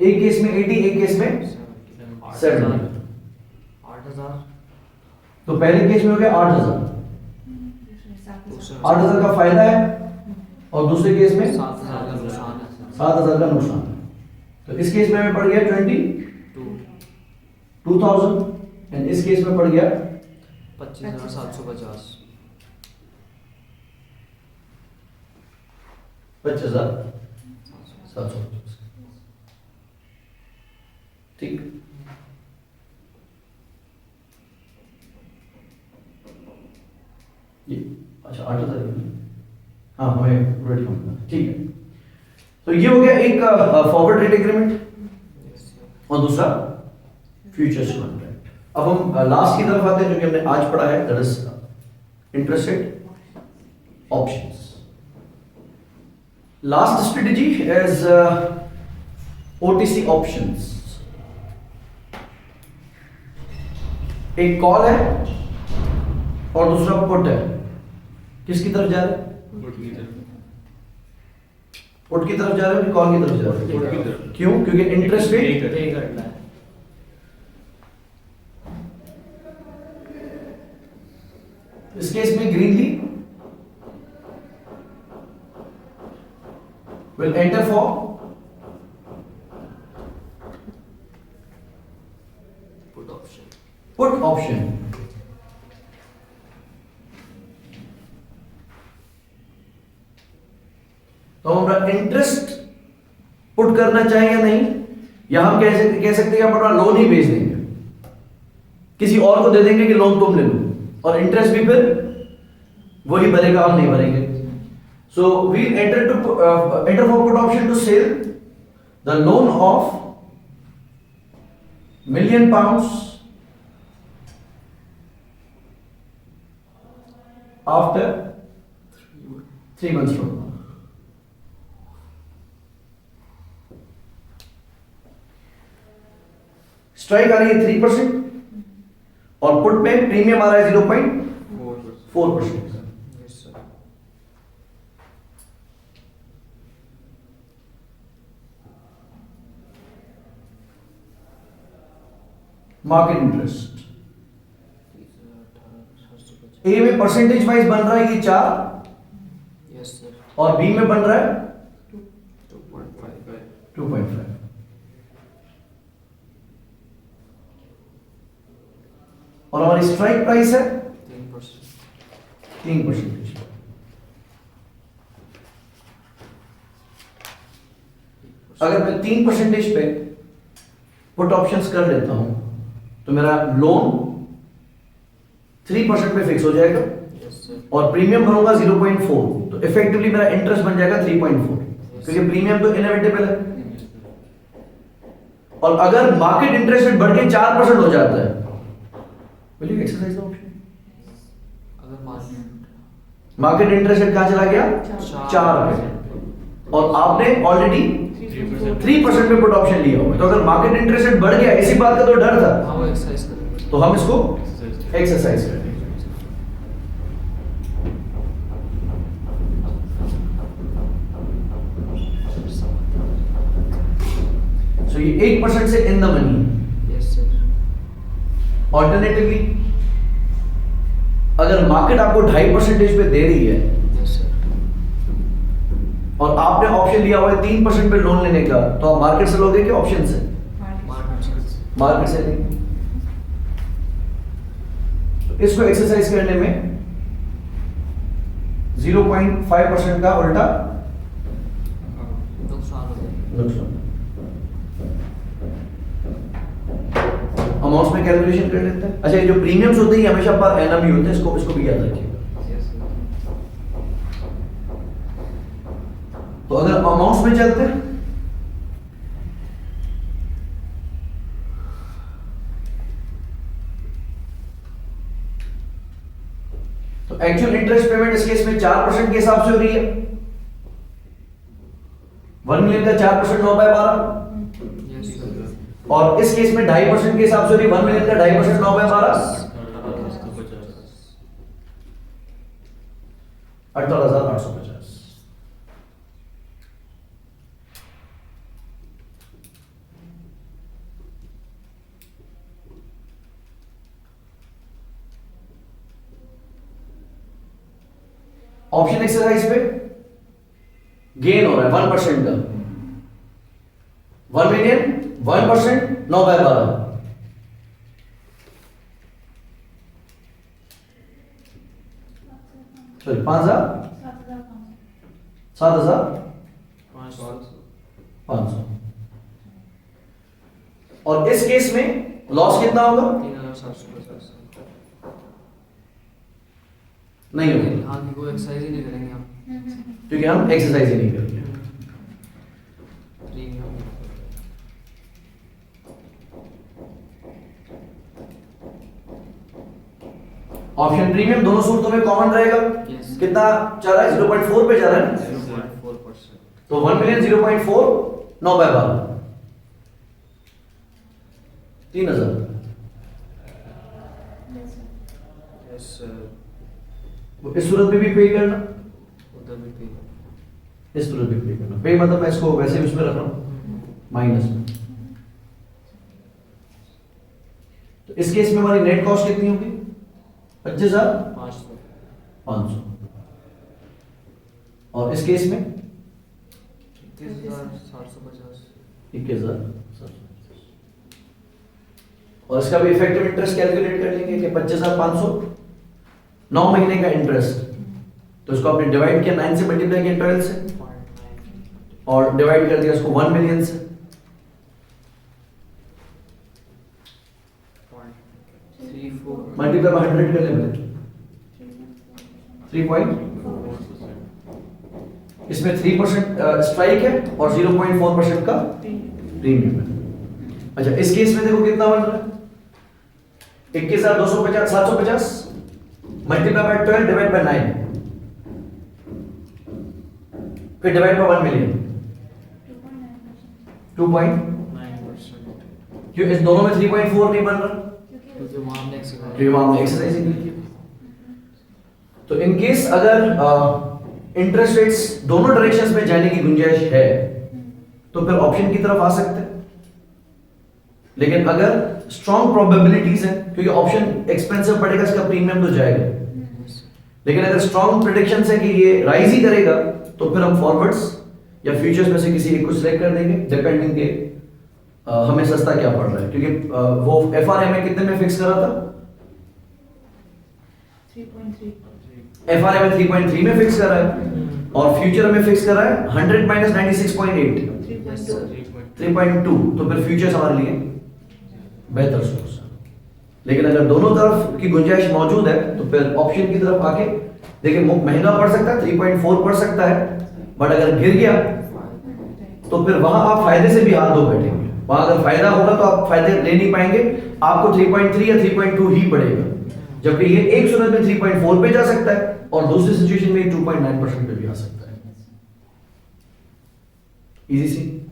एक केस में 80, एक केस में 70। 8,000 तो पहले केस में हो गया 8,000। दूसरे 8,000 का फायदा है और दूसरे केस में 7,000 का नुकसान है सर। 7,000 का नुकसान है। तो इस केस में हमें पड़ गया 22,000 एंड इस केस में पड़ गया 25,750। 25,750। ठीक। ये अच्छा 8,000, हाँ हमें रेट कम करना, ठीक है। तो ये हो गया एक forward rate agreement yes sir. और दूसरा फ्यूचर्स कॉन्ट्रैक्ट। अब हम लास्ट की तरफ आते हैं जो कि हमने आज पढ़ा है, that is interest rate options. Last strategy is OTC options. एक कॉल है और दूसरा पुट है। किसकी तरफ जा रहे हैं? पुट की तरफ जा रहे हो कि कॉल की तरफ जा रहे हो? पुट की तरफ। क्यों? क्योंकि इंटरेस्ट रेट पे करना है। इस केस में ग्रीनली will enter for put option. put option। तो हम अपना इंटरेस्ट पुट करना चाहें या नहीं, या हम कह सकते हैं कि हम अपना लोन ही बेच देंगे, किसी और को दे देंगे कि लोन तुम ले लो, और इंटरेस्ट भी फिर वही भरेगा, हम नहीं भरेंगे। So we'll enter for put option to sell the loan of £1,000,000 after 3 months from now. Strike आ रही है 3% और पुट में प्रीमियम आ रहा है 0.4%। Yes sir. Market interest 18,750। ए में परसेंटेज वाइज बन रहा है ये 4 यस सर। और बी में बन रहा है 2.5 2.5। और हमारी स्ट्राइक प्राइस है 3%। 3%। अगर मैं 3% पे पुट ऑप्शंस कर लेता हूं तो मेरा लोन 3% पे फिक्स हो जाएगा यस सर। और प्रीमियम भरूंगा 0.4, तो इफेक्टिवली मेरा इंटरेस्ट बन जाएगा 3.4, क्योंकि प्रीमियम तो इनएविटेबल है। और अगर मार्केट इंटरेस्ट रेट बढ़ के 4% हो जाता है, will you exercise the option? अगर मार्केट इंटरेस्ट रेट कहां चला गया? 4 पे, और आपने ऑलरेडी 3% पे पुट ऑप्शन लिया हुआ है। तो अगर मार्केट इंटरेस्ट रेट बढ़ गया, इसी बात का तो डर था, हाँ वो एक्सरसाइज करेंगे। तो हम इसको एक्सरसाइज करेंगे। सो ये 8% से in the money. Yes sir. Alternatively अगर मार्केट आपको 2.5% पे दे रही है यस सर। और आपने ऑप्शन लिया हुआ है 3% पे लोन लेने का, तो आप मार्केट से लोगे कि ऑप्शन से? मार्केट से लेंगे। तो इसको एक्सरसाइज करने में 0.5% का उल्टा नुकसान हो जाएगा। नुकसान। अमाउंट्स में कैलकुलेशन कर लेते हैं। अच्छा, ये जो प्रीमियम्स होते हैं हमेशा पर एनम ही होते हैं, इसको भी याद रखिएगा। तो अगर अमाउंट्स में चलते हैं तो एक्चुअल इंटरेस्ट पेमेंट इस केस में 4% के हिसाब से हो रही है। 1 मिलियन का 4% 9/12, यस सर। और इस केस में 2.5% के हिसाब से हो रही है। 1 मिलियन का 2.5% 9/12 18,850। ऑप्शन एक्सरसाइज पे गेन हो रहा है 1% का। 1 मिलियन 1% 9/12, सॉरी 5,000 7,500। और इस केस में लॉस कितना होगा? 3,750। नहीं होगा आगे कोई एक्सरसाइज ही नहीं करेंगे हम। क्योंकि हम एक्सरसाइज ही नहीं करेंगे। प्रीमियम ऑप्शन प्रीमियम दोनों सूत्रों में कॉमन रहेगा। Yes. कितना जा रहा है? 0.4 पे जा रहा है ना? 0.4%। तो 1 मिलियन 0.4 9/12 3,000। Yes sir. इस सूरत में भी पे करना, उधर भी पे। इस सूरत में पे करना। पे मतलब मैं इसको वैसे ही उसमें रख रहा हूं माइनस में। तो इस केस में हमारी नेट कॉस्ट कितनी होगी? 25,500। और इस केस में 21,750। 21,750। और इसका भी इफेक्टिव इंटरेस्ट कैलकुलेट कर लेंगे कि 25,500 9 महीने का इंटरेस्ट। तो इसको आपने डिवाइड किया 9 से, मल्टीप्लाई किया 12 से, 0.9। और डिवाइड कर दिया इसको 1 मिलियन से। 0.34। मल्टीप्लाई बाय 100 कर लेंगे 3 पॉइंट। इसमें 3% स्ट्राइक है और 0.4% का प्रीमियम है। अच्छा, इस केस में देखो कितना बन रहा है? 21,250 750 मल्टीप्लाई बाय 12 डिवाइड बाय 9, फिर डिवाइड बाय 1 मिलियन 2.9। क्यों इस दोनों में 3.4 नहीं बन रहा? क्योंकि वहाँ हमने एक्सरसाइज। क्योंकि वहां हमने एक्सरसाइज ही नहीं की। तो इन केस अगर इंटरेस्ट रेट्स दोनों डायरेक्शंस में जाने की गुंजाइश है तो फिर ऑप्शन की तरफ आ सकते हैं। लेकिन अगर स्ट्रॉन्ग प्रोबेबिलिटीज है, क्योंकि ऑप्शन एक्सपेंसिव पड़ेगा, इसका प्रीमियम तो जाएगा, लेकिन अगर स्ट्रॉन्ग प्रेडिक्शंस है कि ये राइज ही करेगा तो फिर हम फॉरवर्ड्स या फ्यूचर्स में से किसी एक को सिलेक्ट कर देंगे डिपेंडिंग के हमें सस्ता क्या पड़ रहा है। क्योंकि वो एफआरए में कितने में फिक्स करा था? 3.3 एफआरए में 3.3 में फिक्स करा है और फ्यूचर में फिक्स करा है 100 माइनस 96.8 3.2। तो फिर फ्यूचर्स हमारे लिए बेहतर सोर्स है। लेकिन अगर दोनों तरफ की गुंजाइश मौजूद है तो फिर ऑप्शन की तरफ आके देखिए, महंगा पड़ सकता है 3.4 पड़ सकता है, बट अगर गिर गया तो फिर वहां आप फायदे से भी हाथ धो बैठेंगे। वहां अगर फायदा होगा तो आप फायदे ले नहीं पाएंगे, आपको 3.3 या 3.2 ही पड़ेगा। जबकि ये एक सूरत में 3.4 पे जा सकता है और दूसरी सिचुएशन में 2.9% पे भी आ सकता है। इजी सी।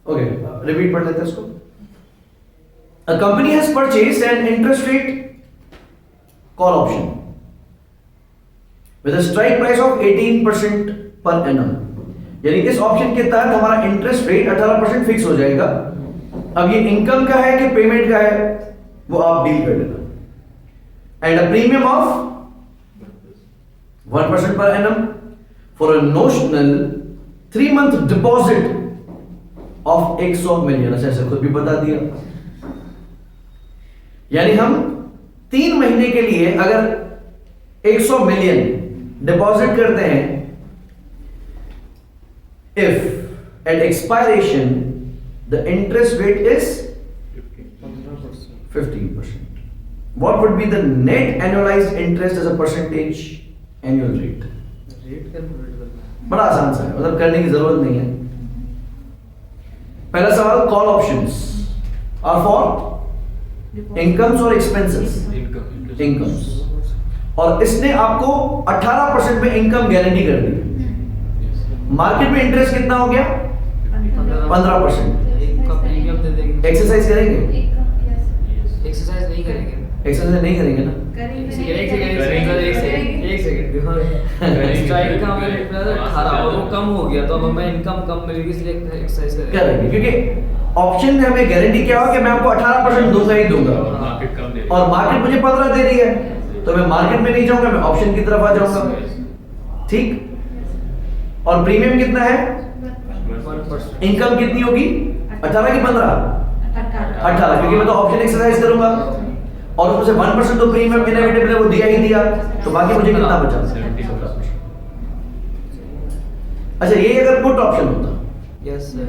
ओके, रिपीट पढ़ लेते हैं इसको। A company has purchased an interest rate call option with a strike price of 18% per annum। यानी इस ऑप्शन के तहत हमारा इंटरेस्ट रेट 18% फिक्स हो जाएगा। अब ये इनकम का है कि पेमेंट का है वो आप डील कर लेना। And a premium of 1% per annum for a notional 3-month deposit of 100 million। ऐसे खुद भी बता दिया। यानी हम 3 महीने के लिए अगर 100 मिलियन डिपॉजिट करते हैं, if at expiration the interest rate is 15%। 15%, what would be the net annualized interest as a percentage annual rate? Rate calculate करना है। बड़ा आसान सा है, मतलब करने की जरूरत नहीं है। पहला सवाल, call options are for incomes और एक्सपेंसेस, इनकम इनकम्स, और इसने आपको 18% में इनकम गारंटी कर दी। मार्केट में इंटरेस्ट कितना हो गया? 15%। एक का प्रीमियम दे देंगे। एक्सरसाइज करेंगे? एक्सरसाइज नहीं करेंगे। एक्सरसाइज नहीं करेंगे ना? एक सेकंड स्ट्राइक का हमें 18 और वो कम हो गया तो अब हमें इनकम कम मिलेगी इसलिए एक्सरसाइज करेंगे, क्योंकि ऑप्शन में हमें गारंटी क्या हो कि मैं आपको 18% दूंगा ही दूंगा, मार्केट कम दे और मार्केट मुझे 15 दे रही है, तो मैं मार्केट में नहीं जाऊंगा, मैं ऑप्शन की तरफ आ जाऊंगा। ठीक, और प्रीमियम कितना है? 1%। इनकम कितनी होगी? 18 की 15? 18, क्योंकि मैं तो ऑप्शन एक्सरसाइज करूंगा, और उसमें से 1% तो प्रीमियम इनएविटेबल है, वो दिया ही दिया, तो बाकी मुझे कितना बचा? 70%। अच्छा, ये अगर पुट ऑप्शन होता यस सर।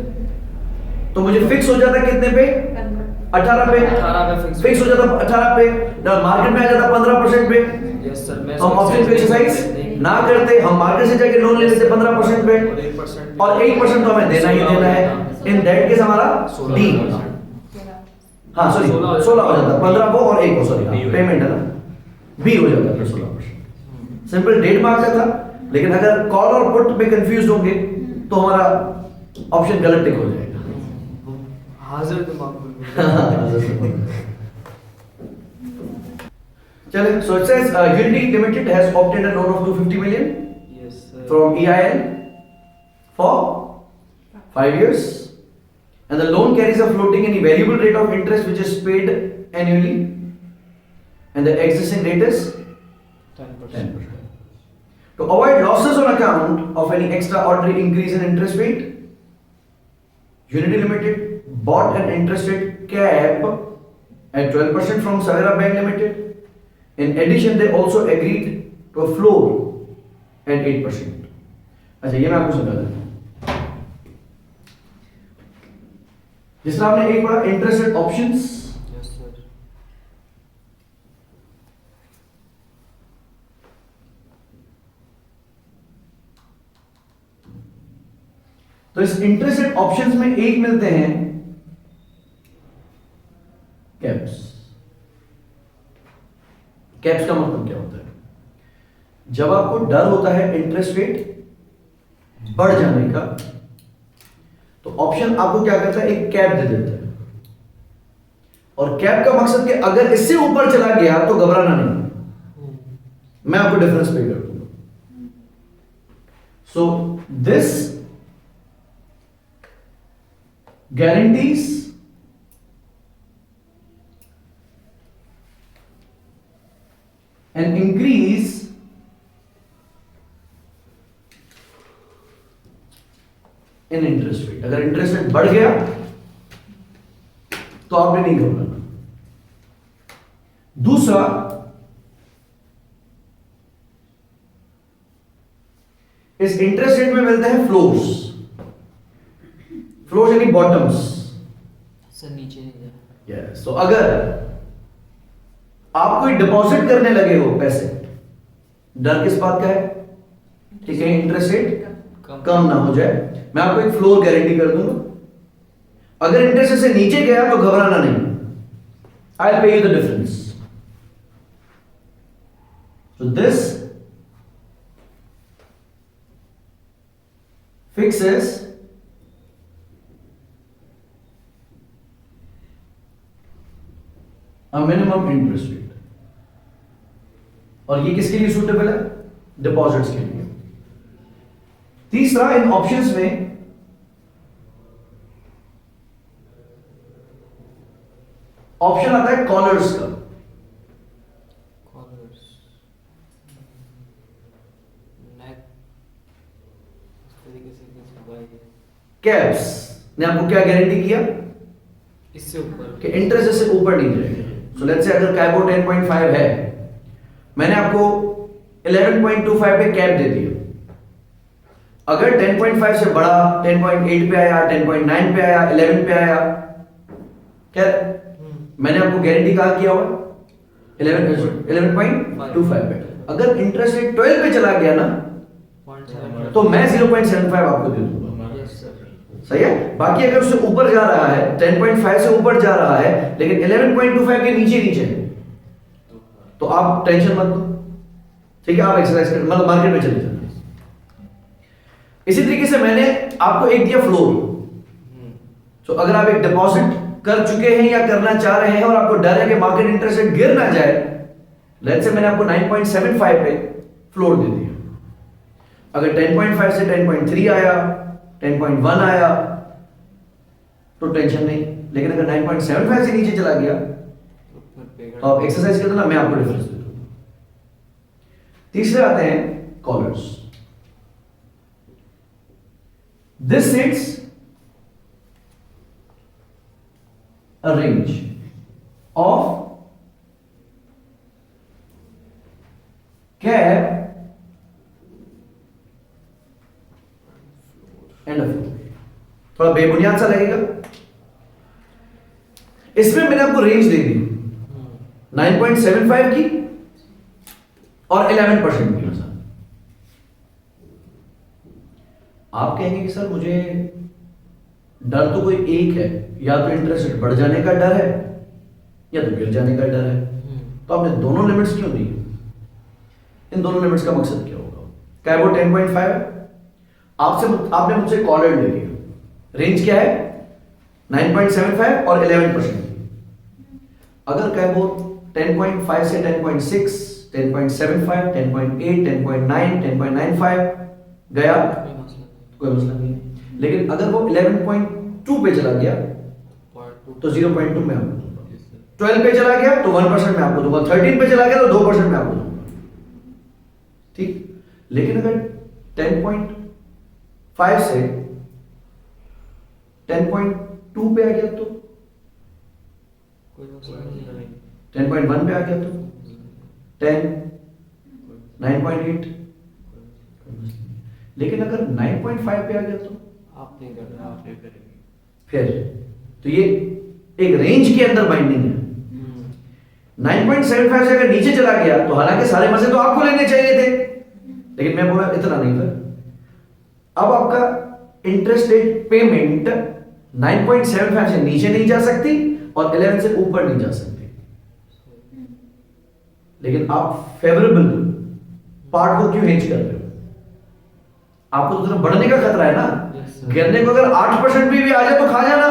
तो मुझे फिक्स हो जाता कितने पे? 18 पे। 18 पे फिक्स हो जाता 18 पे, मार्केट में आ जाता 15% पे। Yes sir. मैं हम ऑप्शन पे एक्सरसाइज ना करते, हम मार्केट से जाके लोन ले लेते 15% पे, और 1% और 1% तो हमें देना ही देना है। इन दैट केस हमारा डी, हाँ सॉरी 16 हो जाता, 15 वो और 1 को, सॉरी पेमेंट है ना, बी हो जाता फिर 16%। सिंपल डेट मार्क का था, लेकिन अगर कॉल और पुट में कंफ्यूज होंगे तो हमारा ऑप्शन गलत टिक हो जाएगा। हाजिर दिमाग में। चले, so it says Unity Limited has obtained a loan of 250 million yes sir. from EIL for 5 years, and the loan carries a floating and variable rate of interest which is paid annually, and the existing rate is 10%। 10%. To avoid losses on account of any extraordinary increase in interest rate, Unity Limited bought an interest rate cap at 12% from Savera Bank Limited. In addition, they also agreed to a floor at 8%. अच्छा, ये मैं आपको समझा दूं। जिस तरह आपने एक बड़ा interest rate options, yes sir. तो इस इंटरेस्ट रेट ऑप्शंस में एक मिलते हैं कैप्स। कैप्स का मतलब क्या होता है? जब आपको डर होता है इंटरेस्ट रेट बढ़ जाने का, तो ऑप्शन आपको क्या करता है? एक कैप दे देता है, और कैप का मकसद कि अगर इससे ऊपर चला गया तो घबराना नहीं, मैं आपको डिफरेंस पे कर दूंगा। So this guarantees an increase in interest rate। अगर इंटरेस्ट रेट बढ़ गया तो आपने नहीं घबराना। दूसरा, इस इंटरेस्ट रेट में मिलते हैं फ्लोर्स। फ्लोर्स यानी बॉटम्स। सर नीचे नहीं गया। यस, तो अगर आप कोई डिपॉजिट करने लगे हो पैसे, डर किस बात का है? कि कहीं इंटरेस्ट रेट कम ना हो जाए, मैं आपको एक फ्लोर गारंटी कर दूंगा। अगर इंटरेस्ट से नीचे गया तो घबराना नहीं, I will pay you the difference. So this fixes a minimum interest rate, और ये किसके लिए सूटेबल है? डिपॉजिट्स के लिए। तीसरा, इन ऑप्शंस में ऑप्शन आता है कॉलर्स का। कॉलर्स नेक इस तरीके से कुछ हुआ है। कैप्स ने आपको क्या गारंटी किया? इससे ऊपर कि इंटरेस्ट से ऊपर नहीं जाएगा। सो लेट्स से अगर कैबो 10.5 है, मैंने आपको 11.25 पे कैप दे दिया। अगर 10.5 से बड़ा 10.8 पे आया, 10.9 पे आया, 11 पे आया, क्या मैंने आपको गारंटी कहा किया हुआ 11.25 पे। अगर इंटरेस्ट रेट 12 पे चला गया ना तो मैं 0.75 आपको दे दूंगा। सही है। बाकी अगर उससे ऊपर जा रहा है, 10.5 से ऊपर जा रहा है लेकिन 11.25 के नीचे नीचे है, तो आप टेंशन मत लो, ठीक है, आप एक्सरसाइज कर मतलब मार्केट में चले जाना। इसी तरीके से मैंने आपको एक दिया फ्लोर। तो अगर आप एक डिपॉजिट कर चुके हैं या करना चाह रहे हैं और आपको डर है कि मार्केट इंटरेस्ट रेट गिर ना जाए, लेट्स से मैंने आपको 9.75 पे फ्लोर दे दिया। अगर 10.5 से 10.3 आया, 10.1 आया तो टेंशन नहीं, लेकिन अगर 9.75 से नीचे चला गया तो आप एक्सरसाइज कर देना, मैं आपको डिफरेंस दे दूंगा। तीसरे आते हैं collars. This sets a range of cap and a floor। थोड़ा बेबुनियाद सा लगेगा। इसमें मैंने आपको रेंज दे दी 9.75 की और 11% की। आप कहेंगे कि सर मुझे डर तो कोई एक है, या तो इंटरेस्ट रेट बढ़ जाने का डर है या तो गिर जाने का डर है, तो आपने दोनों लिमिट्स क्यों दी? इन दोनों लिमिट्स का मकसद क्या होगा? कैबो 10.5 आपने मुझसे कॉलर ले लिया, रेंज क्या है 9.75 और 11%। अगर कैबो 10.5 से 10.6, 10.75, 10.8, 10.9, 10.95 गया कोई मसला नहीं है, लेकिन अगर वो 11.2 पे चला गया तो 0.2 में आपको दूंगा, 12 पे चला गया तो 1% में आपको दूंगा, 13 पे चला गया तो 2% में आपको दूंगा, ठीक। लेकिन अगर 10.5 से 10.2 पे आ गया तो 10.1 पे आ गया तो 10, 9.8, लेकिन अगर 9.5 पे आ गया तो आप नहीं कर रहे, आप नहीं करेंगे। फिर तो ये एक रेंज के अंदर बाइंडिंग है। 9.75 से अगर नीचे चला गया तो हालांकि सारे मजे तो आपको लेने चाहिए थे, लेकिन मैं बोला इतना नहीं। फिर अब आपका इंटरेस्ट रेट पेमेंट 9.75 से नीचे नहीं जा सकती और 11 से ऊपर नहीं जा सकती, लेकिन आप फेवरेबल पार्ट को क्यों हेज कर रहे हो? आपको तो तरफ बढ़ने का खतरा है ना, गिरने को अगर 8% भी आ जाए तो खा जाना।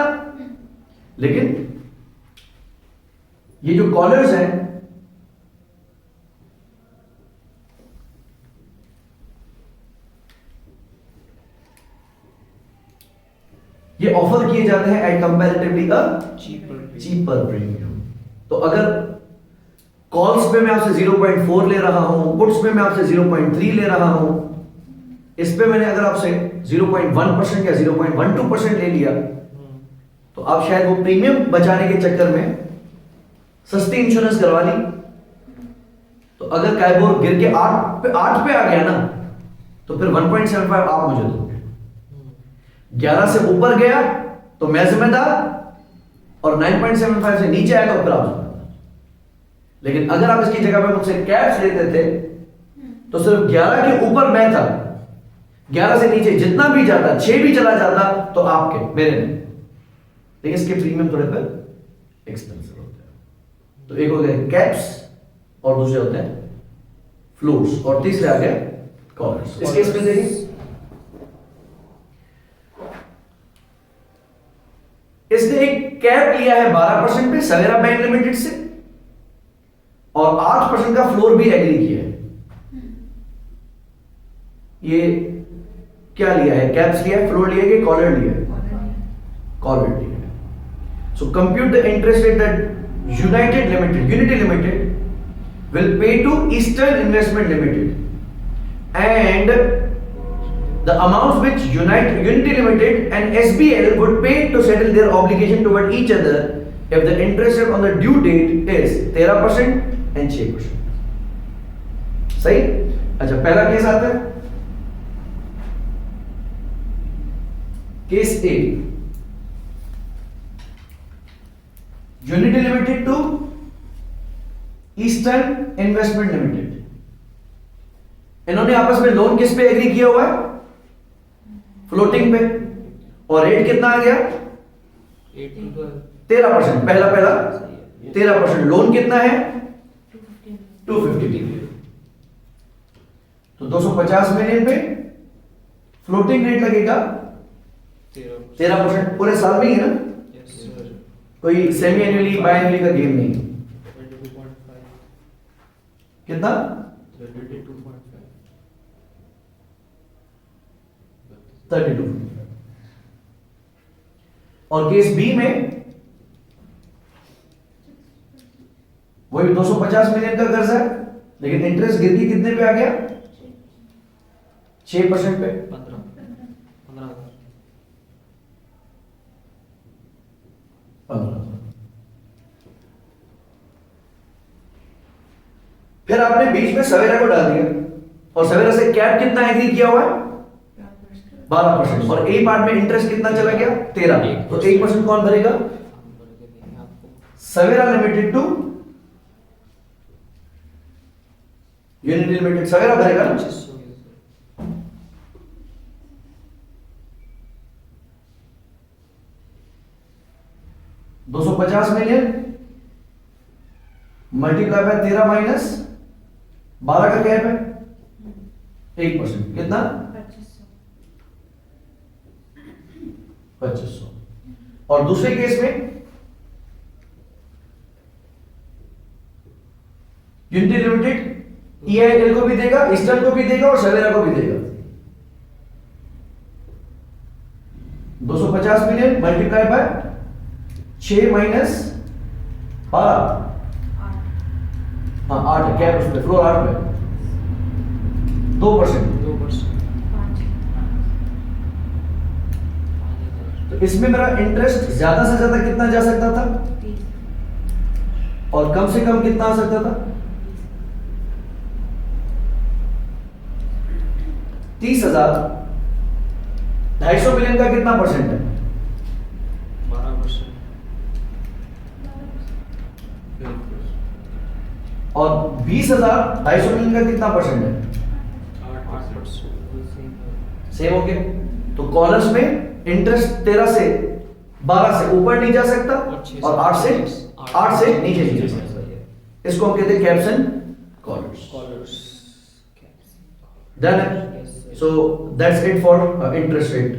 लेकिन ये जो कॉलर्स हैं ये ऑफर किए जाते हैं एट कंपैरेटिवली चीपर प्रीमियम। तो अगर कॉल्स पे मैं आपसे 0.4 ले रहा हूं, पुट्स पे मैं आपसे 0.3 ले रहा हूं, इस पे मैंने अगर आपसे 0.1% या 0.12% ले लिया तो आप शायद वो प्रीमियम बचाने के चक्कर में सस्ती इंश्योरेंस करवा ली। तो अगर कैबोर गिर के 8 पे आ गया ना तो फिर 1.75 आप मुझे दोगे, 11 से ऊपर गया तो मैं जिम्मेदार, और 9.75 से नीचे आया तो फिर आप जिम्मेदार। लेकिन अगर आप इसकी जगह पे मुझसे कैप्स लेते थे तो सिर्फ 11 के ऊपर मैं था, 11 से नीचे जितना भी जाता, 6 भी चला जाता तो आपके, मेरे नहीं। लेकिन इसके प्रीमियम थोड़े पर एक्सपेंसिव होते हैं। तो एक हो गए कैप्स और दूसरे होते हैं फ्लोर्स, और तीसरे आ गए कॉलर्स। इस केस में देखिए इसने एक कैप लिया है 12% पे सवेरा बैंक लिमिटेड से, और 8% का फ्लोर भी एग्री किया है। ये क्या लिया है? कैप्स लिया है, फ्लोर लिया है, कॉलर लिया है? कॉलर लिया है। So compute the interest rate that Unity Limited will pay to Eastern Investment Limited, and the amounts which Unity Limited and SBL would pay to settle their obligation toward each other if the interest rate on the due date is 13% and 6%. सही? अच्छा, पहला केस आता है, case A, unity limited to eastern investment limited, इन्होंने आपस में लोन किस पे एग्री किया हुआ है? फ्लोटिंग पे, और रेट कितना आ गया? 13%, पहला 13%। लोन कितना है? 250। तो 250 मिलियन पे फ्लोटिंग रेट लगेगा 13%, पूरे साल में ही है ना, कोई सेमी एनुअली बाय एनुअली का गेम नहीं। कितना? 32। और केस बी में वही 250 मिलियन का कर्ज है, लेकिन इंटरेस्ट गिर के कितने पे आ गया? 6% पे। 15। फिर आपने बीच में सवेरा को डाल दिया, और सवेरा से कैप कितना एग्री किया हुआ है? 12%, और ए पार्ट में इंटरेस्ट कितना चला गया? 13। तो 1% कौन भरेगा? सवेरा लिमिटेड टू यूनिटी लिमिटेड, सवेरा भरेगा ना। 250 मिलियन मल्टीप्लाई बाय 13 माइनस 12 का कैप है 1%, कितना? 2500। और दूसरे केस में यूनिटी लिमिटेड EIL को भी देगा, ईस्टर्न को भी देगा, और सवेरा को भी देगा। 250 मिलियन मल्टीप्लाई बाय 6 माइनस 12, हाँ 8 क्या है उसमें, फ्लोर 8 पे 2%। तो इसमें मेरा इंटरेस्ट ज्यादा से ज्यादा कितना जा सकता था, और कम से कम कितना आ सकता था? 30,000। 250 मिलियन का कितना परसेंट है? 12%। और 20,000 250 मिलियन का कितना परसेंट है? 8%। सेम हो गया। तो कॉलर्स में इंटरेस्ट 13 से 12 से ऊपर नहीं जा सकता, और 8 से नीचे नहीं जा सकता। इसको हम कहते हैं caps and collars. Done. So that's it for interest rate.